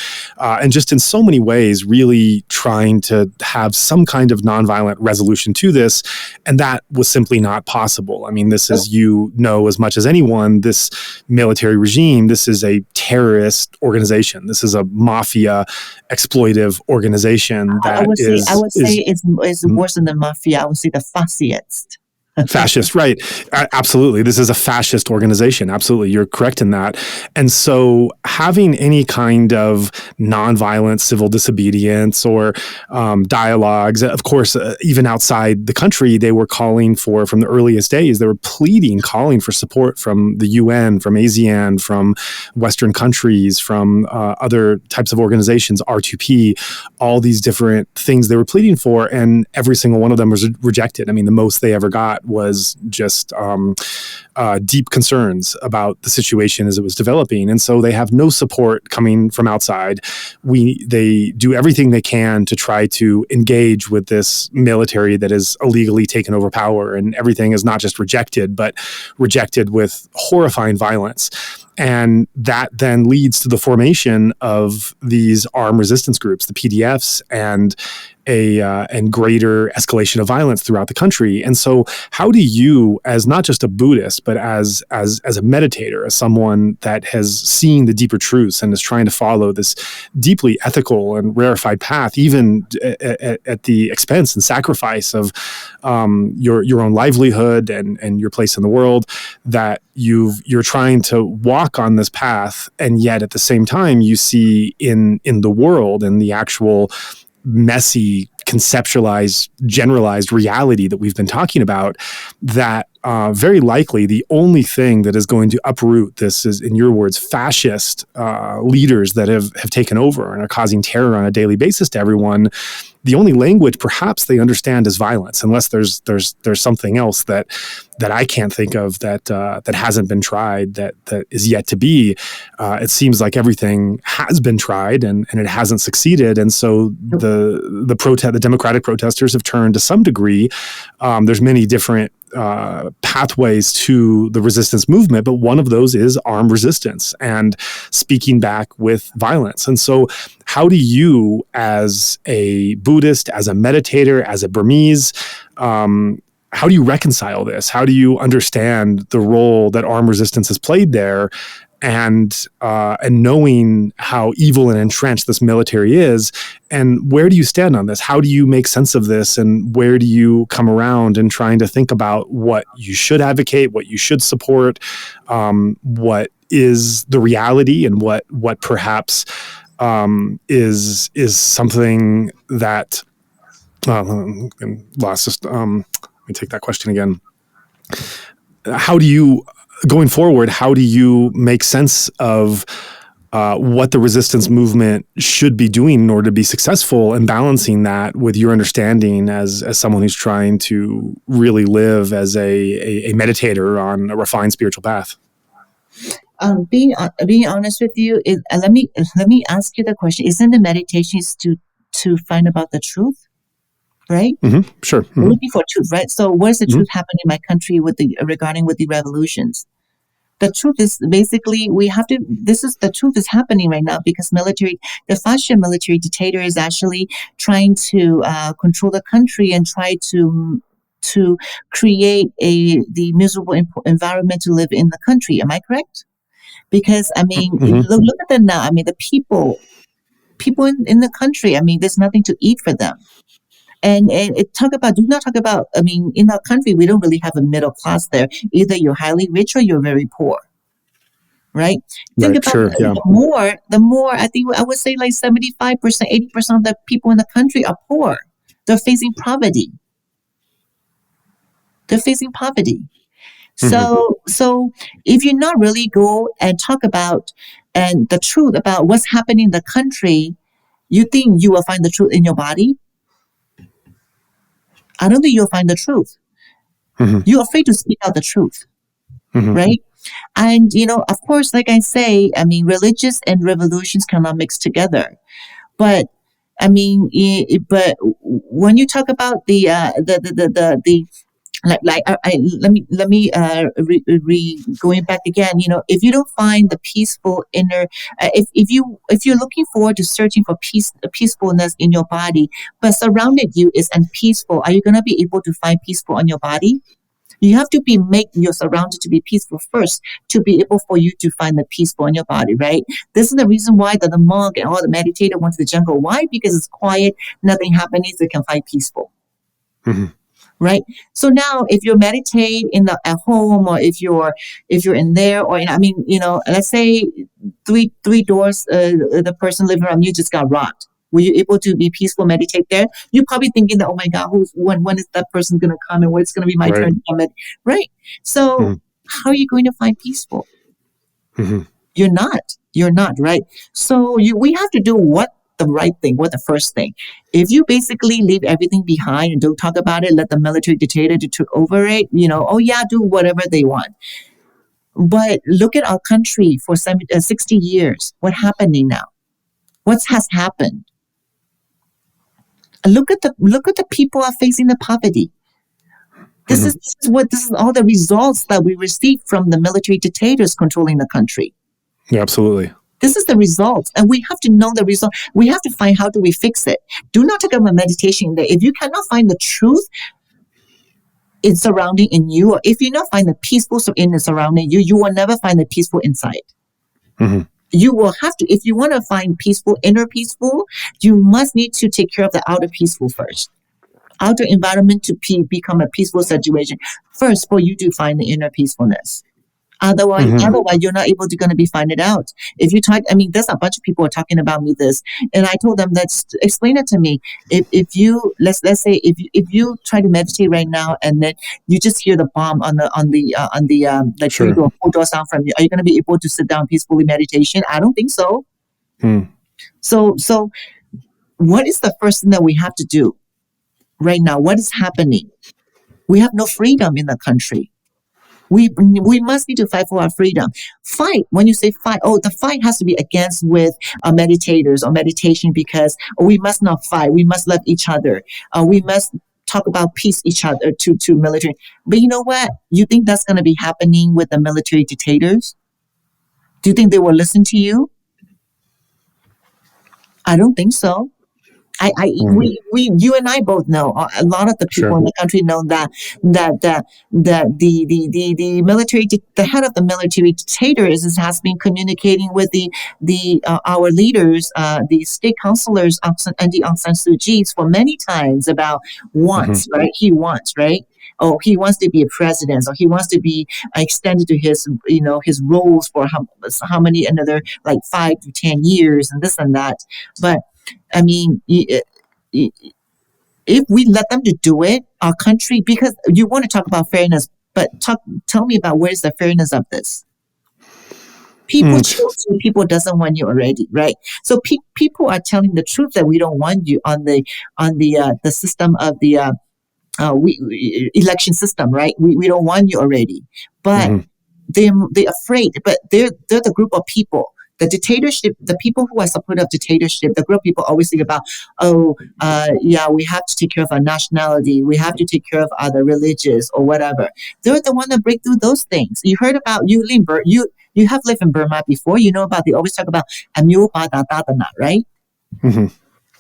just in so many ways, really trying to have some kind of nonviolent resolution to this, and that was simply not possible. I mean, this is, as much as anyone, this military regime, this is a terrorist organization. This is a mafia exploitive organization. I would say it's worse than the mafia. I would say the fascist. Fascist, right. Absolutely. This is a fascist organization. Absolutely. You're correct in that. And so having any kind of nonviolent civil disobedience or dialogues, of course, even outside the country, they were calling for, from the earliest days, they were calling for support from the UN, from ASEAN, from Western countries, from other types of organizations, R2P, all these different things they were pleading for. And every single one of them was rejected. I mean, the most they ever got was just deep concerns about the situation as it was developing. And so they have no support coming from outside. They do everything they can to try to engage with this military that is illegally taken over power. And everything is not just rejected, but rejected with horrifying violence. And that then leads to the formation of these armed resistance groups, the PDFs, and greater escalation of violence throughout the country. And so how do you, as not just a Buddhist, but as a meditator, as someone that has seen the deeper truths and is trying to follow this deeply ethical and rarefied path, even at the expense and sacrifice of your own livelihood and your place in the world, that you're trying to walk on this path, and yet at the same time you see in the world, in the actual messy, conceptualized, generalized reality that we've been talking about, that very likely the only thing that is going to uproot this is, in your words, fascist leaders that have taken over and are causing terror on a daily basis to everyone. The only language perhaps they understand is violence, unless there's something else that I can't think of that hasn't been tried, that is yet to be. It seems like everything has been tried and it hasn't succeeded, and so the democratic protesters have turned to some degree. There's many different pathways to the resistance movement, but one of those is armed resistance and speaking back with violence. And so how do you, as a Buddhist, as a meditator, as a Burmese, how do you reconcile this? How do you understand the role that armed resistance has played there? And knowing how evil and entrenched this military is, and where do you stand on this? How do you make sense of this, and where do you come around in trying to think about what you should advocate, what you should support, what is the reality, and what perhaps is something that lost. Just let me take that question again. How do you, going forward, how do you make sense of what the resistance movement should be doing in order to be successful, and balancing that with your understanding as someone who's trying to really live as a meditator on a refined spiritual path? Being honest with you, let me ask you the question: isn't the meditation is to find about the truth, right? Mm-hmm. Sure. Mm-hmm. We're looking for truth, right? So, what is the truth happening in my country regarding the revolutions? The truth is basically the truth is happening right now because the fascist military dictator is actually trying to control the country and try to create the miserable environment to live in the country. Am I correct? Because look at them now. I mean, the people in the country. I mean, there's nothing to eat for them. And do not talk about, I mean, in our country, we don't really have a middle class there. Either you're highly rich or you're very poor, right? Think about the more, I think I would say like 75%, 80% of the people in the country are poor. They're facing poverty. So if you not really go and talk about and the truth about what's happening in the country, you think you will find the truth in your body? I don't think you'll find the truth. Mm-hmm. You're afraid to speak out the truth, right? And, of course, like I say, I mean, religious and revolutions cannot mix together. But, I mean, but when you talk about going back again, if you don't find the peaceful inner, if you're looking forward to searching for peacefulness in your body, but surrounded you is unpeaceful, are you going to be able to find peaceful on your body? You have to make your surrounded to be peaceful first to be able for you to find the peaceful in your body, right? This is the reason why the monk and all the meditator went to the jungle. Why? Because it's quiet, nothing happening, so they can find peaceful. Mm-hmm. Right. So now, if you meditate at home, or if you're in there, or let's say three doors, the person living around you just got robbed. Were you able to be peaceful, meditate there? You're probably thinking that, oh my God, when is that person going to come, and when's going to be my turn to come in? Right. So how are you going to find peaceful? Mm-hmm. You're not, right? So we have to do the right thing, what the first thing. If you basically leave everything behind and don't talk about it, let the military dictator took over it, do whatever they want. But look at our country for 60 years. What's happening now? What has happened? Look at the people are facing the poverty. This is all the results that we receive from the military dictators controlling the country. Yeah, absolutely. This is the result, and we have to know the result. We have to find how do we fix it. Do not talk about meditation. If you cannot find the truth in surrounding in you, or if you not find the peaceful in the surrounding you, you will never find the peaceful inside. Mm-hmm. You will have to, if you want to find peaceful, inner peaceful, you must need to take care of the outer peaceful first. Outer environment to become a peaceful situation first for you to find the inner peacefulness. Otherwise, you're not able to going to be find it out. If you talk, there's a bunch of people are talking about me this, and I told them explain it to me. If you let's say if you try to meditate right now, and then you just hear the bomb on the 3 door, 4 door sound from you, are you going to be able to sit down peacefully meditation? I don't think so. So what is the first thing that we have to do right now? What is happening? We have no freedom in the country. We must need to fight for our freedom. Fight, when you say fight, the fight has to be against with meditators or meditation, because we must not fight. We must love each other. We must talk about peace each other to military. But you know what? You think that's going to be happening with the military dictators? Do you think they will listen to you? I don't think so. You and I both know, a lot of the people in the country know that the military, the head of the military dictator has been communicating with our leaders, the state councilors, Aung San Suu Kyi, for many times about wants, right? He wants, right? oh, he wants to be a president, or he wants to be extended to his, his roles for how many another like 5 to 10 years and this and that. But I mean, if we let them to do it, our country, because you want to talk about fairness, but tell me about where's the fairness of this? People chose you, people doesn't want you already, right? So people are telling the truth that we don't want you on the system of the election system, right? We don't want you already, but they're afraid. But they're the group of people. The dictatorship, the people who are supportive of dictatorship, the group of people always think about, we have to take care of our nationality, we have to take care of other religious or whatever. They're the one that break through those things. You heard about you have lived in Burma before. You know about, they always talk about Amyo Badadatana, right? Mm-hmm.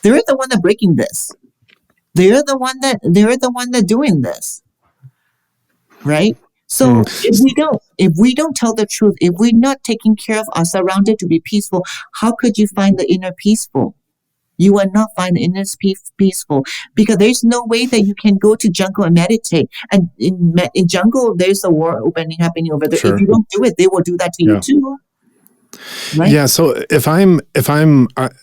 They're the one that breaking this. They're the one that doing this, right? So if we don't tell the truth, if we're not taking care of our surrounded to be peaceful, how could you find the inner peaceful? You will not find the inner peaceful, because there's no way that you can go to jungle and meditate. And in jungle, there's a war happening over there. Sure. If you don't do it, they will do that to you too. Right? Yeah. So if I'm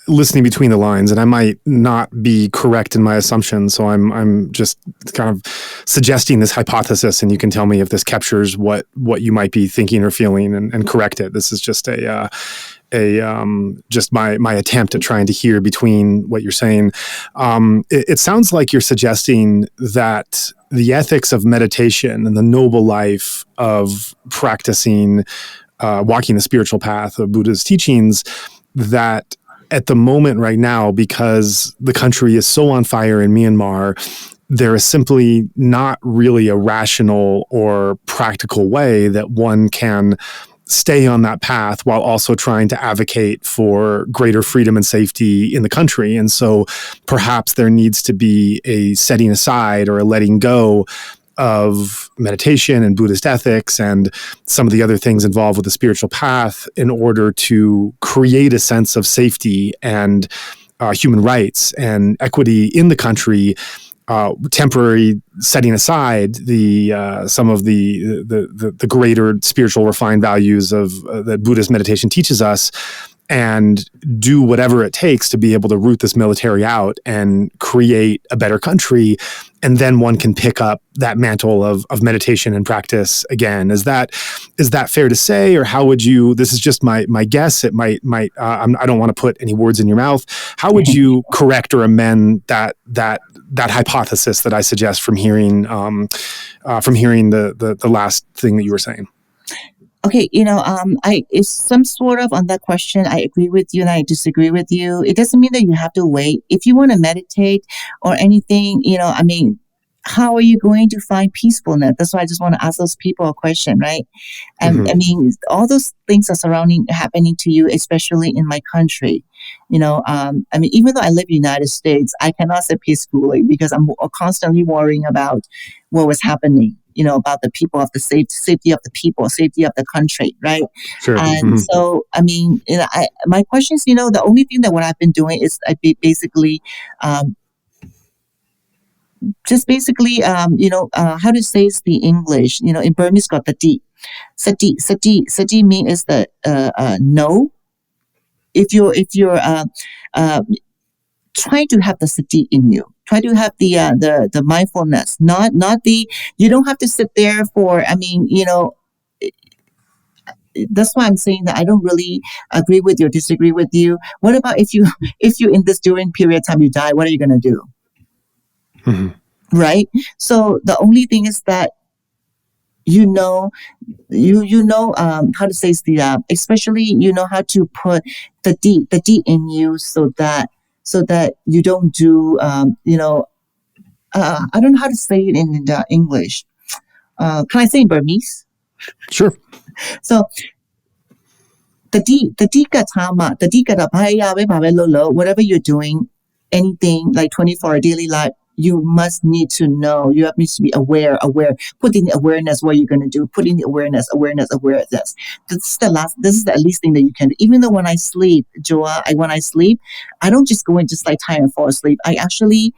listening between the lines, and I might not be correct in my assumption, so I'm just kind of suggesting this hypothesis, and you can tell me if this captures what you might be thinking or feeling, and correct it. This is just just my attempt at trying to hear between what you're saying. It sounds like you're suggesting that the ethics of meditation and the noble life of practicing walking the spiritual path of Buddha's teachings, that at the moment right now, because the country is so on fire in Myanmar, there is simply not really a rational or practical way that one can stay on that path while also trying to advocate for greater freedom and safety in the country. And so perhaps there needs to be a setting aside or a letting go of meditation and Buddhist ethics and some of the other things involved with the spiritual path in order to create a sense of safety and human rights and equity in the country, temporary setting aside some of the greater spiritual refined values of that Buddhist meditation teaches us, and do whatever it takes to be able to root this military out and create a better country. And then one can pick up that mantle of meditation and practice again. Is that fair to say, or how would you? This is just my guess. It might. I don't want to put any words in your mouth. How would you correct or amend that hypothesis that I suggest from hearing the last thing that you were saying? Okay, it's some sort of on that question. I agree with you and I disagree with you. It doesn't mean that you have to wait. If you want to meditate or anything, how are you going to find peacefulness? That's why I just want to ask those people a question, right? And I mean, all those things are happening to you, especially in my country. Even though I live in the United States, I cannot sit peacefully because I'm constantly worrying about what was happening. About the people, of the safety of the people, safety of the country, right? Sure. And so, my question is, the only thing that what I've been doing is how to say the English, in Burmese got the D. Sati mean is the no. If you're trying to have the sati in you. Try to have the mindfulness, not the, you don't have to sit there for, that's why I'm saying that I don't really agree with you or disagree with you. What about if you in this during period of time you die, what are you going to do? Mm-hmm. Right? So the only thing is that how to say the, especially you know how to put the D in you so that you don't do, I don't know how to say it in English. Can I say in Burmese? Sure. So, the D katama, the D kata bhaya, whatever you're doing, anything like 24 daily life, you must need to know. You have to be aware. Putting the awareness, what you're going to do. Putting the awareness. This is the least thing that you can do. Even though when I sleep, Joa, when I sleep, I don't just go and just like tired and fall asleep. I actually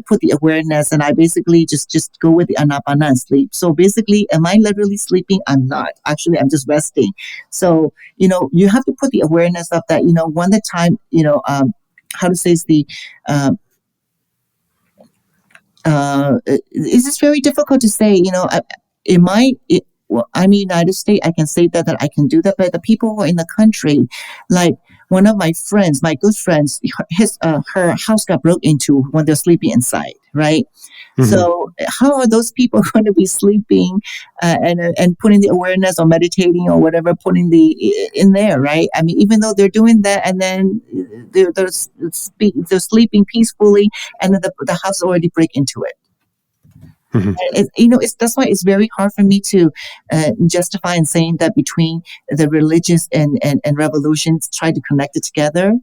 put the awareness, and I basically just go with the anapana and sleep. So basically, am I literally sleeping? I'm not. Actually, I'm just resting. So, you have to put the awareness of that, when the time, how to say is the, it's just very difficult to say, I'm in the United States, I can say that I can do that, but the people who are in the country, like one of my friends, my good friends, her house got broke into when they're sleeping inside, right? Mm-hmm. So how are those people going to be sleeping and putting the awareness or meditating or whatever, putting in there, right? I mean, even though they're doing that, and then they're sleeping peacefully, and then the house already break into it. Mm-hmm. That's why it's very hard for me to justify in saying that between the religious and revolutions, try to connect it together.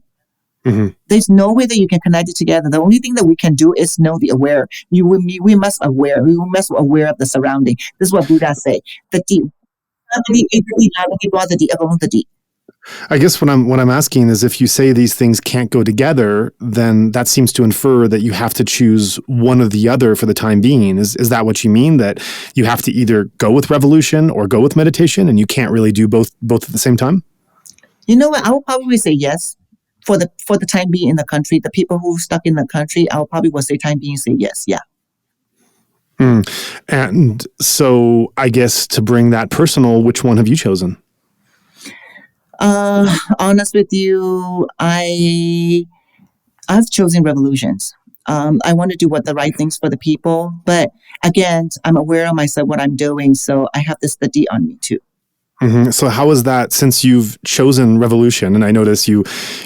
Mm-hmm. There's no way that you can connect it together. The only thing that we can do is know the aware. We must aware. We must be aware of the surrounding. This is what Buddha say. I guess what I'm asking is, if you say these things can't go together, then that seems to infer that you have to choose one or the other for the time being. Is that what you mean? That you have to either go with revolution or go with meditation, and you can't really do both at the same time? You know what? I will probably say yes. For the time being in the country, the people who stuck in the country, I'll probably will say time being say yes, yeah. And so I guess to bring that personal, which one have you chosen? Honest with you, I've chosen revolutions. I want to do the right things for the people, but again, I'm aware of myself, what I'm doing, so I have this study on me too. Mm-hmm. So how is that, since you've chosen revolution, and I notice you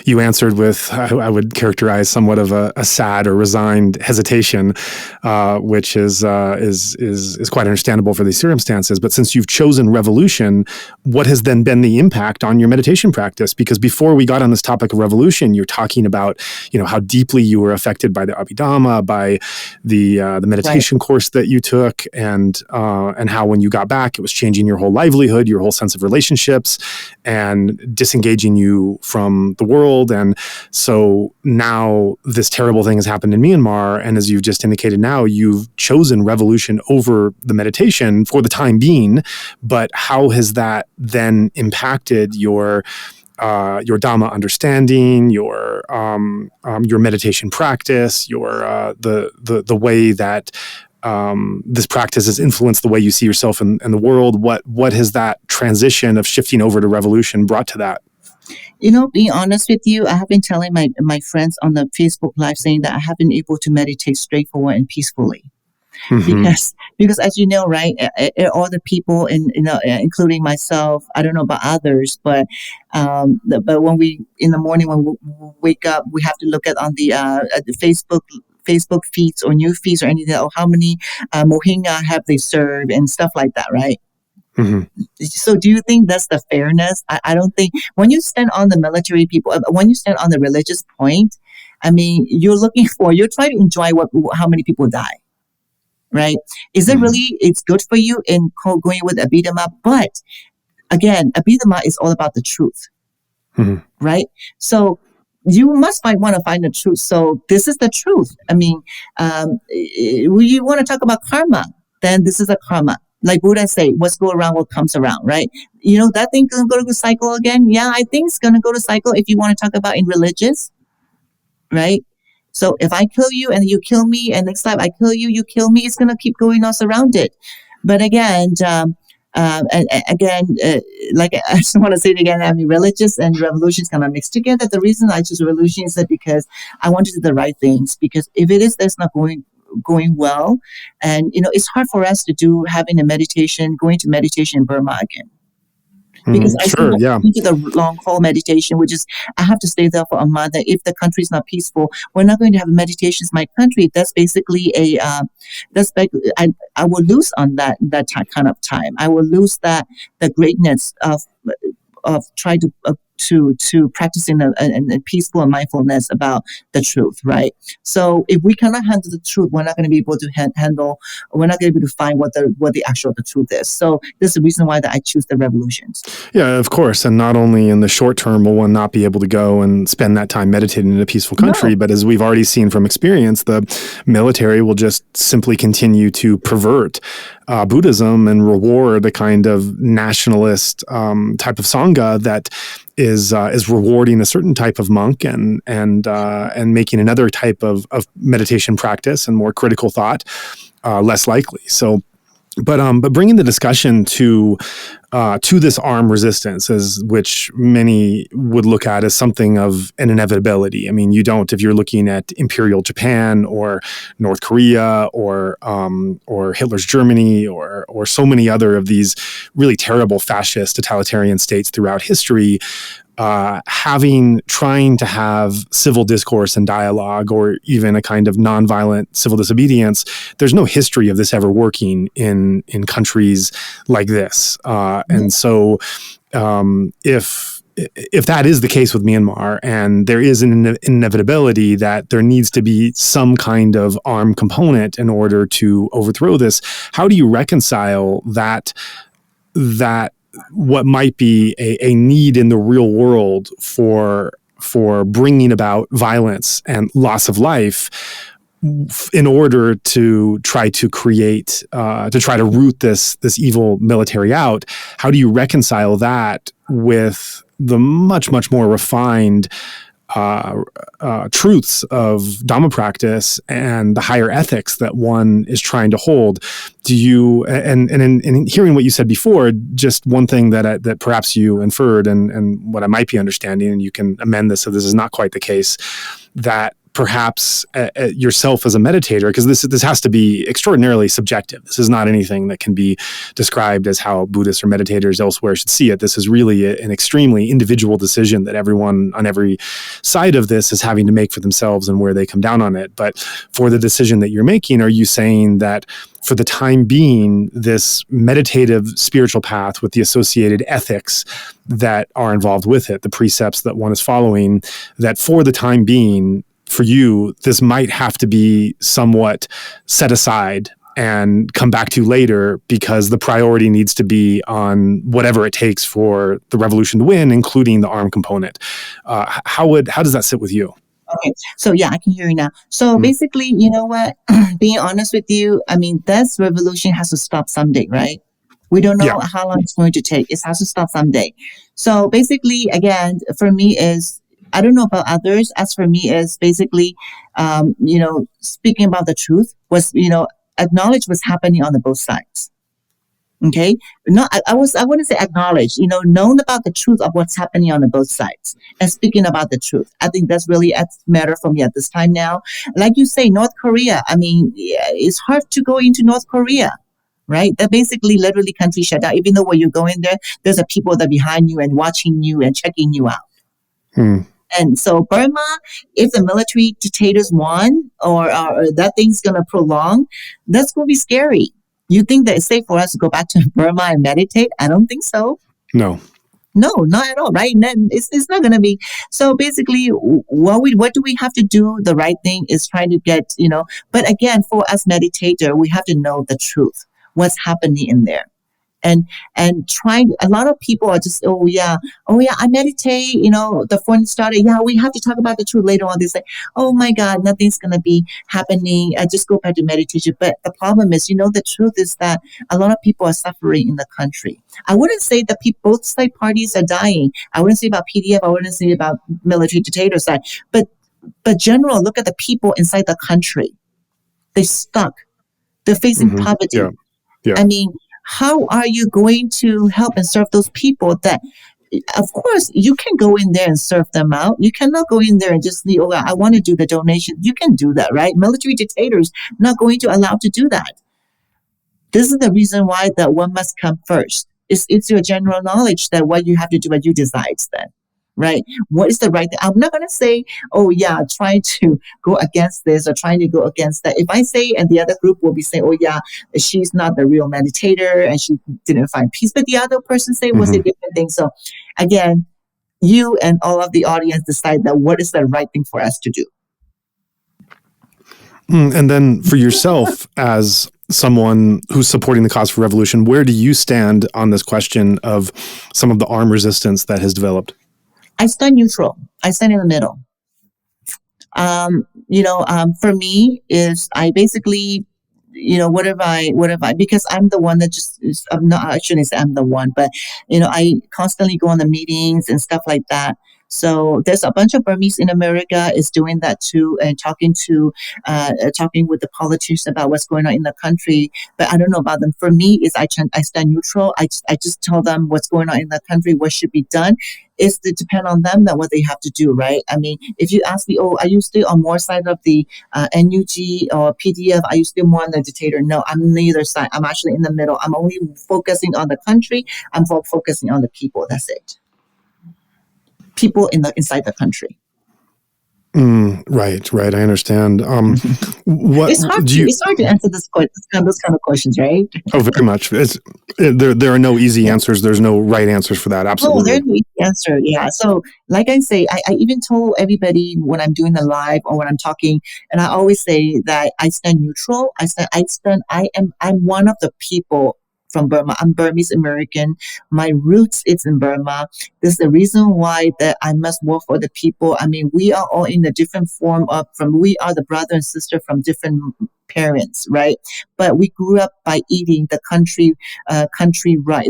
answered with, I would characterize somewhat of a sad or resigned hesitation, which is quite understandable for these circumstances. But since you've chosen revolution, what has then been the impact on your meditation practice? Because before we got on this topic of revolution, you're talking about, how deeply you were affected by the Abhidhamma, by the meditation course that you took, and how when you got back, it was changing your whole livelihood, your whole sense of relationships, and disengaging you from the world. And so now this terrible thing has happened in Myanmar, and as you've just indicated, now you've chosen revolution over the meditation for the time being. But how has that then impacted your Dhamma understanding, your meditation practice, the way that this practice has influenced the way you see yourself in the world? What has that transition of shifting over to revolution brought to that? Being honest with you, I have been telling my friends on the Facebook Live saying that I have been able to meditate straightforward and peacefully. Mm-hmm. Because as you know, right, all the people, including myself, I don't know about others, but when we in the morning when we wake up, we have to look at the Facebook feeds or new feeds or anything, or how many Mohinga have they served and stuff like that, right? Mm-hmm. So do you think that's the fairness? I don't think, when you stand on the military people, when you stand on the religious point, I mean, you're trying to enjoy how many people die, right? Is it really, it's good for you in going with Abhidhamma, but again, Abhidhamma is all about the truth, right? So you must want to find the truth. So this is the truth. I mean, you want to talk about karma, then this is a karma. Like Buddha say, what's go around, what comes around, right? That thing going to go to cycle again? Yeah, I think it's going to go to cycle if you want to talk about in religious, right? So if I kill you and you kill me, and next time I kill you, you kill me, it's going to keep going on around it. But again, like I just want to say it again, I mean, religious and revolutions kind of mixed together. The reason I choose revolution is that because I want to do the right things. Because if it is that's not going well, and it's hard for us to do going to meditation in Burma again. Because I still have to do the long haul meditation, which is I have to stay there for a month. If the country is not peaceful, we're not going to have meditations in my country. That's basically I will lose on that kind of time. I will lose the greatness of trying to to practicing a peaceful and mindfulness about the truth, right? So if we cannot handle the truth, we're not going to be able to handle. We're not going to be able to find what the actual the truth is. So this is the reason why that I choose the revolutions. Yeah, of course. And not only in the short term will one not be able to go and spend that time meditating in a peaceful country, but as we've already seen from experience, the military will just simply continue to pervert Buddhism and reward a kind of nationalist type of sangha that is rewarding a certain type of monk and making another type of meditation practice and more critical thought less likely. So, but bringing the discussion to this armed resistance, which many would look at as something of an inevitability. I mean, if you're looking at Imperial Japan or North Korea or Hitler's Germany or so many other of these really terrible fascist totalitarian states throughout history, trying to have civil discourse and dialogue, or even a kind of nonviolent civil disobedience, there's no history of this ever working in countries like this. And so, if that is the case with Myanmar, and there is an inevitability that there needs to be some kind of armed component in order to overthrow this, how do you reconcile that what might be a need in the real world for bringing about violence and loss of life in order to try to create, to try to root this evil military out? How do you reconcile that with the much, much more refined truths of Dhamma practice and the higher ethics that one is trying to hold? Do you, and in hearing what you said before, just one thing that perhaps you inferred and what I might be understanding, and you can amend this if this is not quite the case, that perhaps yourself as a meditator, because this has to be extraordinarily subjective. This is not anything that can be described as how Buddhists or meditators elsewhere should see it. This is really an extremely individual decision that everyone on every side of this is having to make for themselves and where they come down on it. But for the decision that you're making, are you saying that for the time being, this meditative spiritual path with the associated ethics that are involved with it, the precepts that one is following, that for the time being, for you, this might have to be somewhat set aside and come back to later because the priority needs to be on whatever it takes for the revolution to win, including the armed component? How does that sit with you? Okay, so yeah, I can hear you now. So basically, you know what? Being honest with you, I mean, this revolution has to stop someday, right? We don't know how long it's going to take. It has to stop someday. So basically, again, for me is, I don't know about others. As for me is basically, speaking about the truth was, acknowledge what's happening on the both sides. Okay. I wouldn't say acknowledge, known about the truth of what's happening on the both sides and speaking about the truth. I think that's really a matter for me at this time now. Like you say, North Korea, I mean, it's hard to go into North Korea, right? That basically literally country shut down. Even though when you go in there, there's a people that are behind you and watching you and checking you out. And so Burma, if the military dictators won or that thing's going to prolong, that's going to be scary. You think that it's safe for us to go back to Burma and meditate? I don't think so. No, not at all, right? It's not going to be. So basically, what do we have to do? The right thing is trying to get, but again, for us meditator, we have to know the truth, what's happening in there. And trying, a lot of people are just, oh yeah, I meditate, the foreign started. Yeah, we have to talk about the truth later on. They say, oh my God, nothing's going to be happening. I just go back to meditation. But the problem is, the truth is that a lot of people are suffering in the country. I wouldn't say that both side parties are dying. I wouldn't say about PDF. I wouldn't say about military dictator side. But general, look at the people inside the country. They're stuck. They're facing poverty. Yeah. I mean, how are you going to help and serve those people that, of course, you can go in there and serve them out. You cannot go in there and just say, oh, I want to do the donation. You can do that, right? Military dictators not going to allow to do that. This is the reason why that one must come first. It's your general knowledge that what you have to do, what you decide then. Right? What is the right thing? I'm not going to say, oh yeah, trying to go against this or trying to go against that. If I say, and the other group will be saying, oh yeah, she's not the real meditator and she didn't find peace. But the other person say was a different thing. So again, you and all of the audience decide that what is the right thing for us to do. And then for yourself, as someone who's supporting the cause for revolution, where do you stand on this question of some of the armed resistance that has developed? I stand neutral. I stand in the middle. For me is I basically, what have I, because I'm the one that I'm not, I shouldn't say I'm the one, but, I constantly go on the meetings and stuff like that. So there's a bunch of Burmese in America is doing that too, and talking with the politicians about what's going on in the country. But I don't know about them. For me, is I stand neutral. I just tell them what's going on in the country, what should be done. It's to depend on them that what they have to do, right? I mean, if you ask me, are you still on more side of the NUG or PDF? Are you still more on the dictator? No, I'm neither side. I'm actually in the middle. I'm only focusing on the country. I'm focusing on the people. That's it. People inside the country. Right. I understand. It's hard to answer those kind of questions, right? Oh, very much. There are no easy answers. There's no right answers for that. Absolutely. Oh, there's no easy answer. Yeah. So, like I say, I even told everybody when I'm doing the live or when I'm talking, and I always say that I stand neutral. I'm one of the people from Burma. I'm Burmese American. My roots is in Burma. This is the reason why that I must work for the people. I mean, we are all in a different form we are the brother and sister from different parents, right? But we grew up by eating the country rice,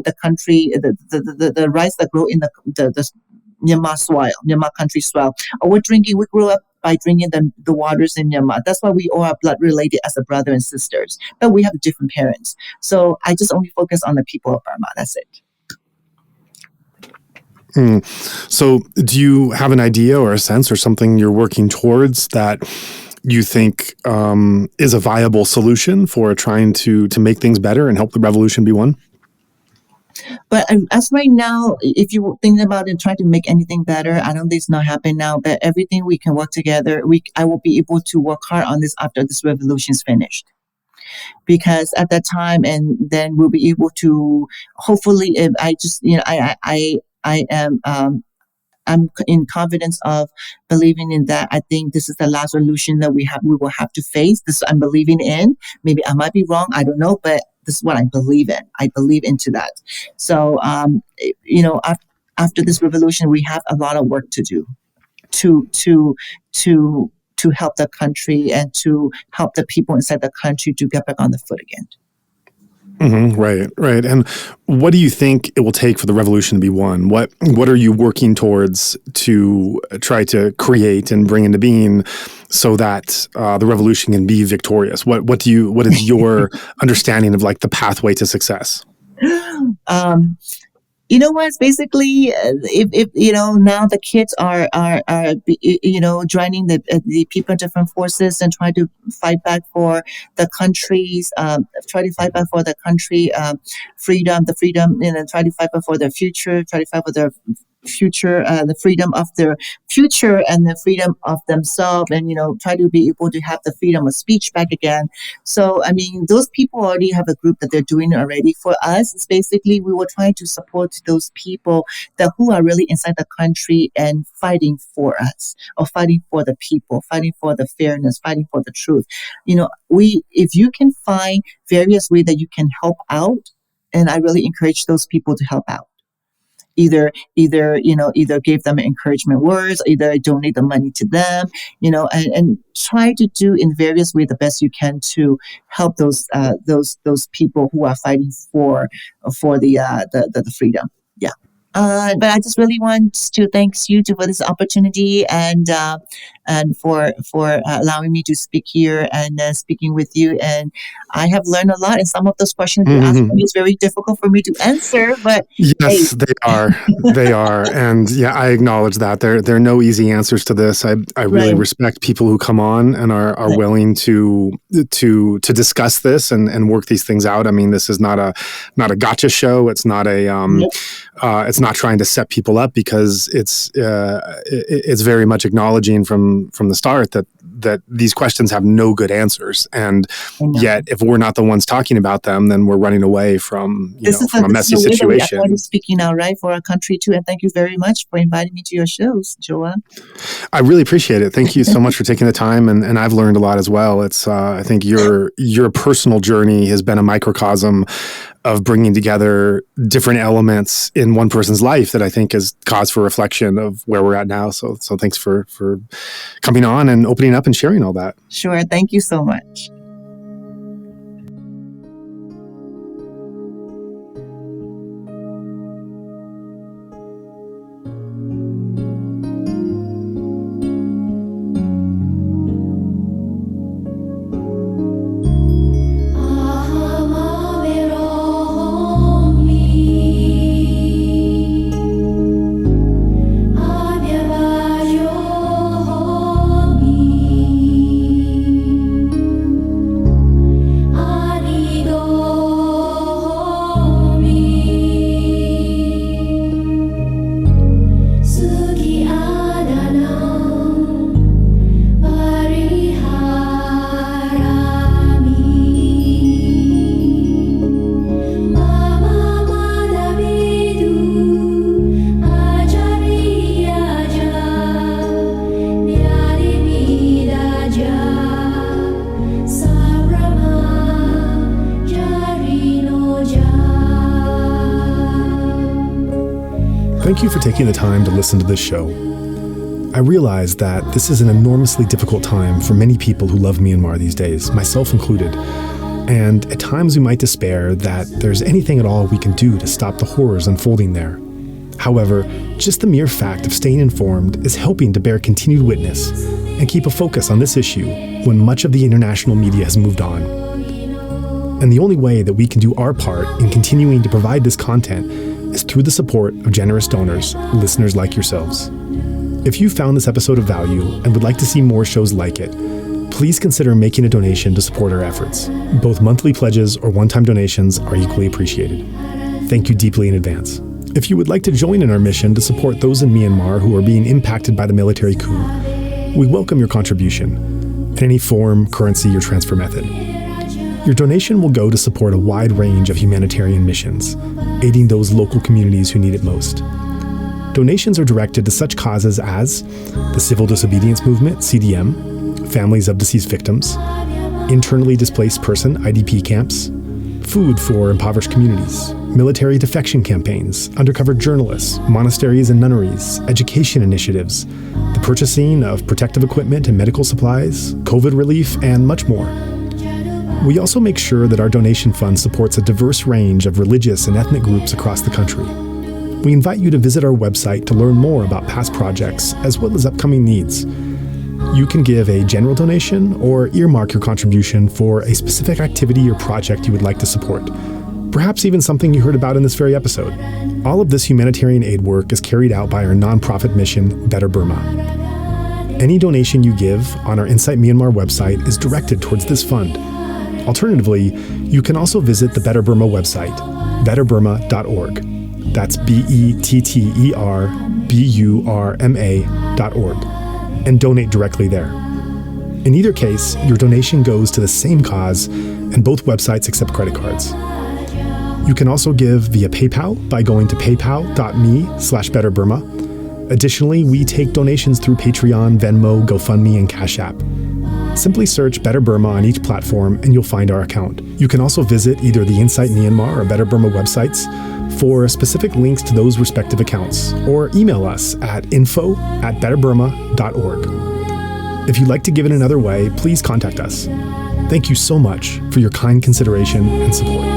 the rice that grow in the Myanmar country soil. Or we grew up by drinking the waters in Myanmar. That's why we all are blood related as a brother and sisters. But we have different parents. So I just only focus on the people of Burma. That's it. So do you have an idea or a sense or something you're working towards that you think is a viable solution for trying to make things better and help the revolution be won? But as right now, if you think about it, trying to make anything better, I don't think it's not happening now. But everything we can work together, I will be able to work hard on this after this revolution is finished. Because at that time, and then we'll be able to hopefully, if I just, I am. I'm in confidence of believing in that. I think this is the last solution that we will have to face. This I'm believing in. Maybe I might be wrong. I don't know, but this is what I believe in. I believe into that. So, after this revolution, we have a lot of work to do to help the country and to help the people inside the country to get back on the foot again. Mm-hmm, right. And what do you think it will take for the revolution to be won? What are you working towards to try to create and bring into being so that the revolution can be victorious? What is your understanding of like the pathway to success? You know what? It's basically, if now the kids are joining the people in different forces and try to fight back for the country's, freedom, try to fight back for their future, try to fight for their future, the freedom of their future and the freedom of themselves, and try to be able to have the freedom of speech back again. So I mean, those people already have a group that they're doing already. For us, it's basically we were trying to support those people who are really inside the country and fighting for us, or fighting for the people, fighting for the fairness, fighting for the truth. If you can find various ways that you can help out, and I really encourage those people to help out. Either give them encouragement words, either donate the money to them, and try to do in various ways the best you can to help those people who are fighting for the freedom. Yeah. But I just really want to thank you for this opportunity and for allowing me to speak here and speaking with you. And I have learned a lot. And some of those questions you asked me is very difficult for me to answer. But yes, they are. They are. And yeah, I acknowledge that there are no easy answers to this. I really respect people who come on and are willing to discuss this and work these things out. I mean, this is not a gotcha show. It's not it's not trying to set people up, because it's very much acknowledging from the start that that these questions have no good answers. And Yet, if we're not the ones talking about them, then we're running away from, from a messy situation. I'm speaking now, right, for our country too. And thank you very much for inviting me to your shows, Joa. I really appreciate it. Thank you so much for taking the time. And I've learned a lot as well. It's, I think your personal journey has been a microcosm of bringing together different elements in one person's life that I think is cause for reflection of where we're at now. So thanks for coming on and opening up and sharing all that. Sure. Thank you so much. Thank you for taking the time to listen to this show. I realize that this is an enormously difficult time for many people who love Myanmar these days, myself included. And at times we might despair that there's anything at all we can do to stop the horrors unfolding there. However, just the mere fact of staying informed is helping to bear continued witness and keep a focus on this issue when much of the international media has moved on. And the only way that we can do our part in continuing to provide this content is through the support of generous donors, listeners like yourselves. If you found this episode of value and would like to see more shows like it, please consider making a donation to support our efforts. Both monthly pledges or one-time donations are equally appreciated. Thank you deeply in advance. If you would like to join in our mission to support those in Myanmar who are being impacted by the military coup, we welcome your contribution in any form, currency, or transfer method. Your donation will go to support a wide range of humanitarian missions, aiding those local communities who need it most. Donations are directed to such causes as the Civil Disobedience Movement, CDM, families of deceased victims, internally displaced person, IDP camps, food for impoverished communities, military defection campaigns, undercover journalists, monasteries and nunneries, education initiatives, the purchasing of protective equipment and medical supplies, COVID relief, and much more. We also make sure that our donation fund supports a diverse range of religious and ethnic groups across the country. We invite you to visit our website to learn more about past projects as well as upcoming needs. You can give a general donation or earmark your contribution for a specific activity or project you would like to support, perhaps even something you heard about in this very episode. All of this humanitarian aid work is carried out by our nonprofit mission, Better Burma. Any donation you give on our Insight Myanmar website is directed towards this fund. Alternatively, you can also visit the Better Burma website, betterburma.org. That's BETTERBURMA.org, and donate directly there. In either case, your donation goes to the same cause, and both websites accept credit cards. You can also give via PayPal by going to paypal.me/betterburma. Additionally, we take donations through Patreon, Venmo, GoFundMe, and Cash App. Simply search Better Burma on each platform and you'll find our account. You can also visit either the Insight Myanmar or Better Burma websites for specific links to those respective accounts, or email us at info@betterburma.org. If you'd like to give in another way, please contact us. Thank you so much for your kind consideration and support.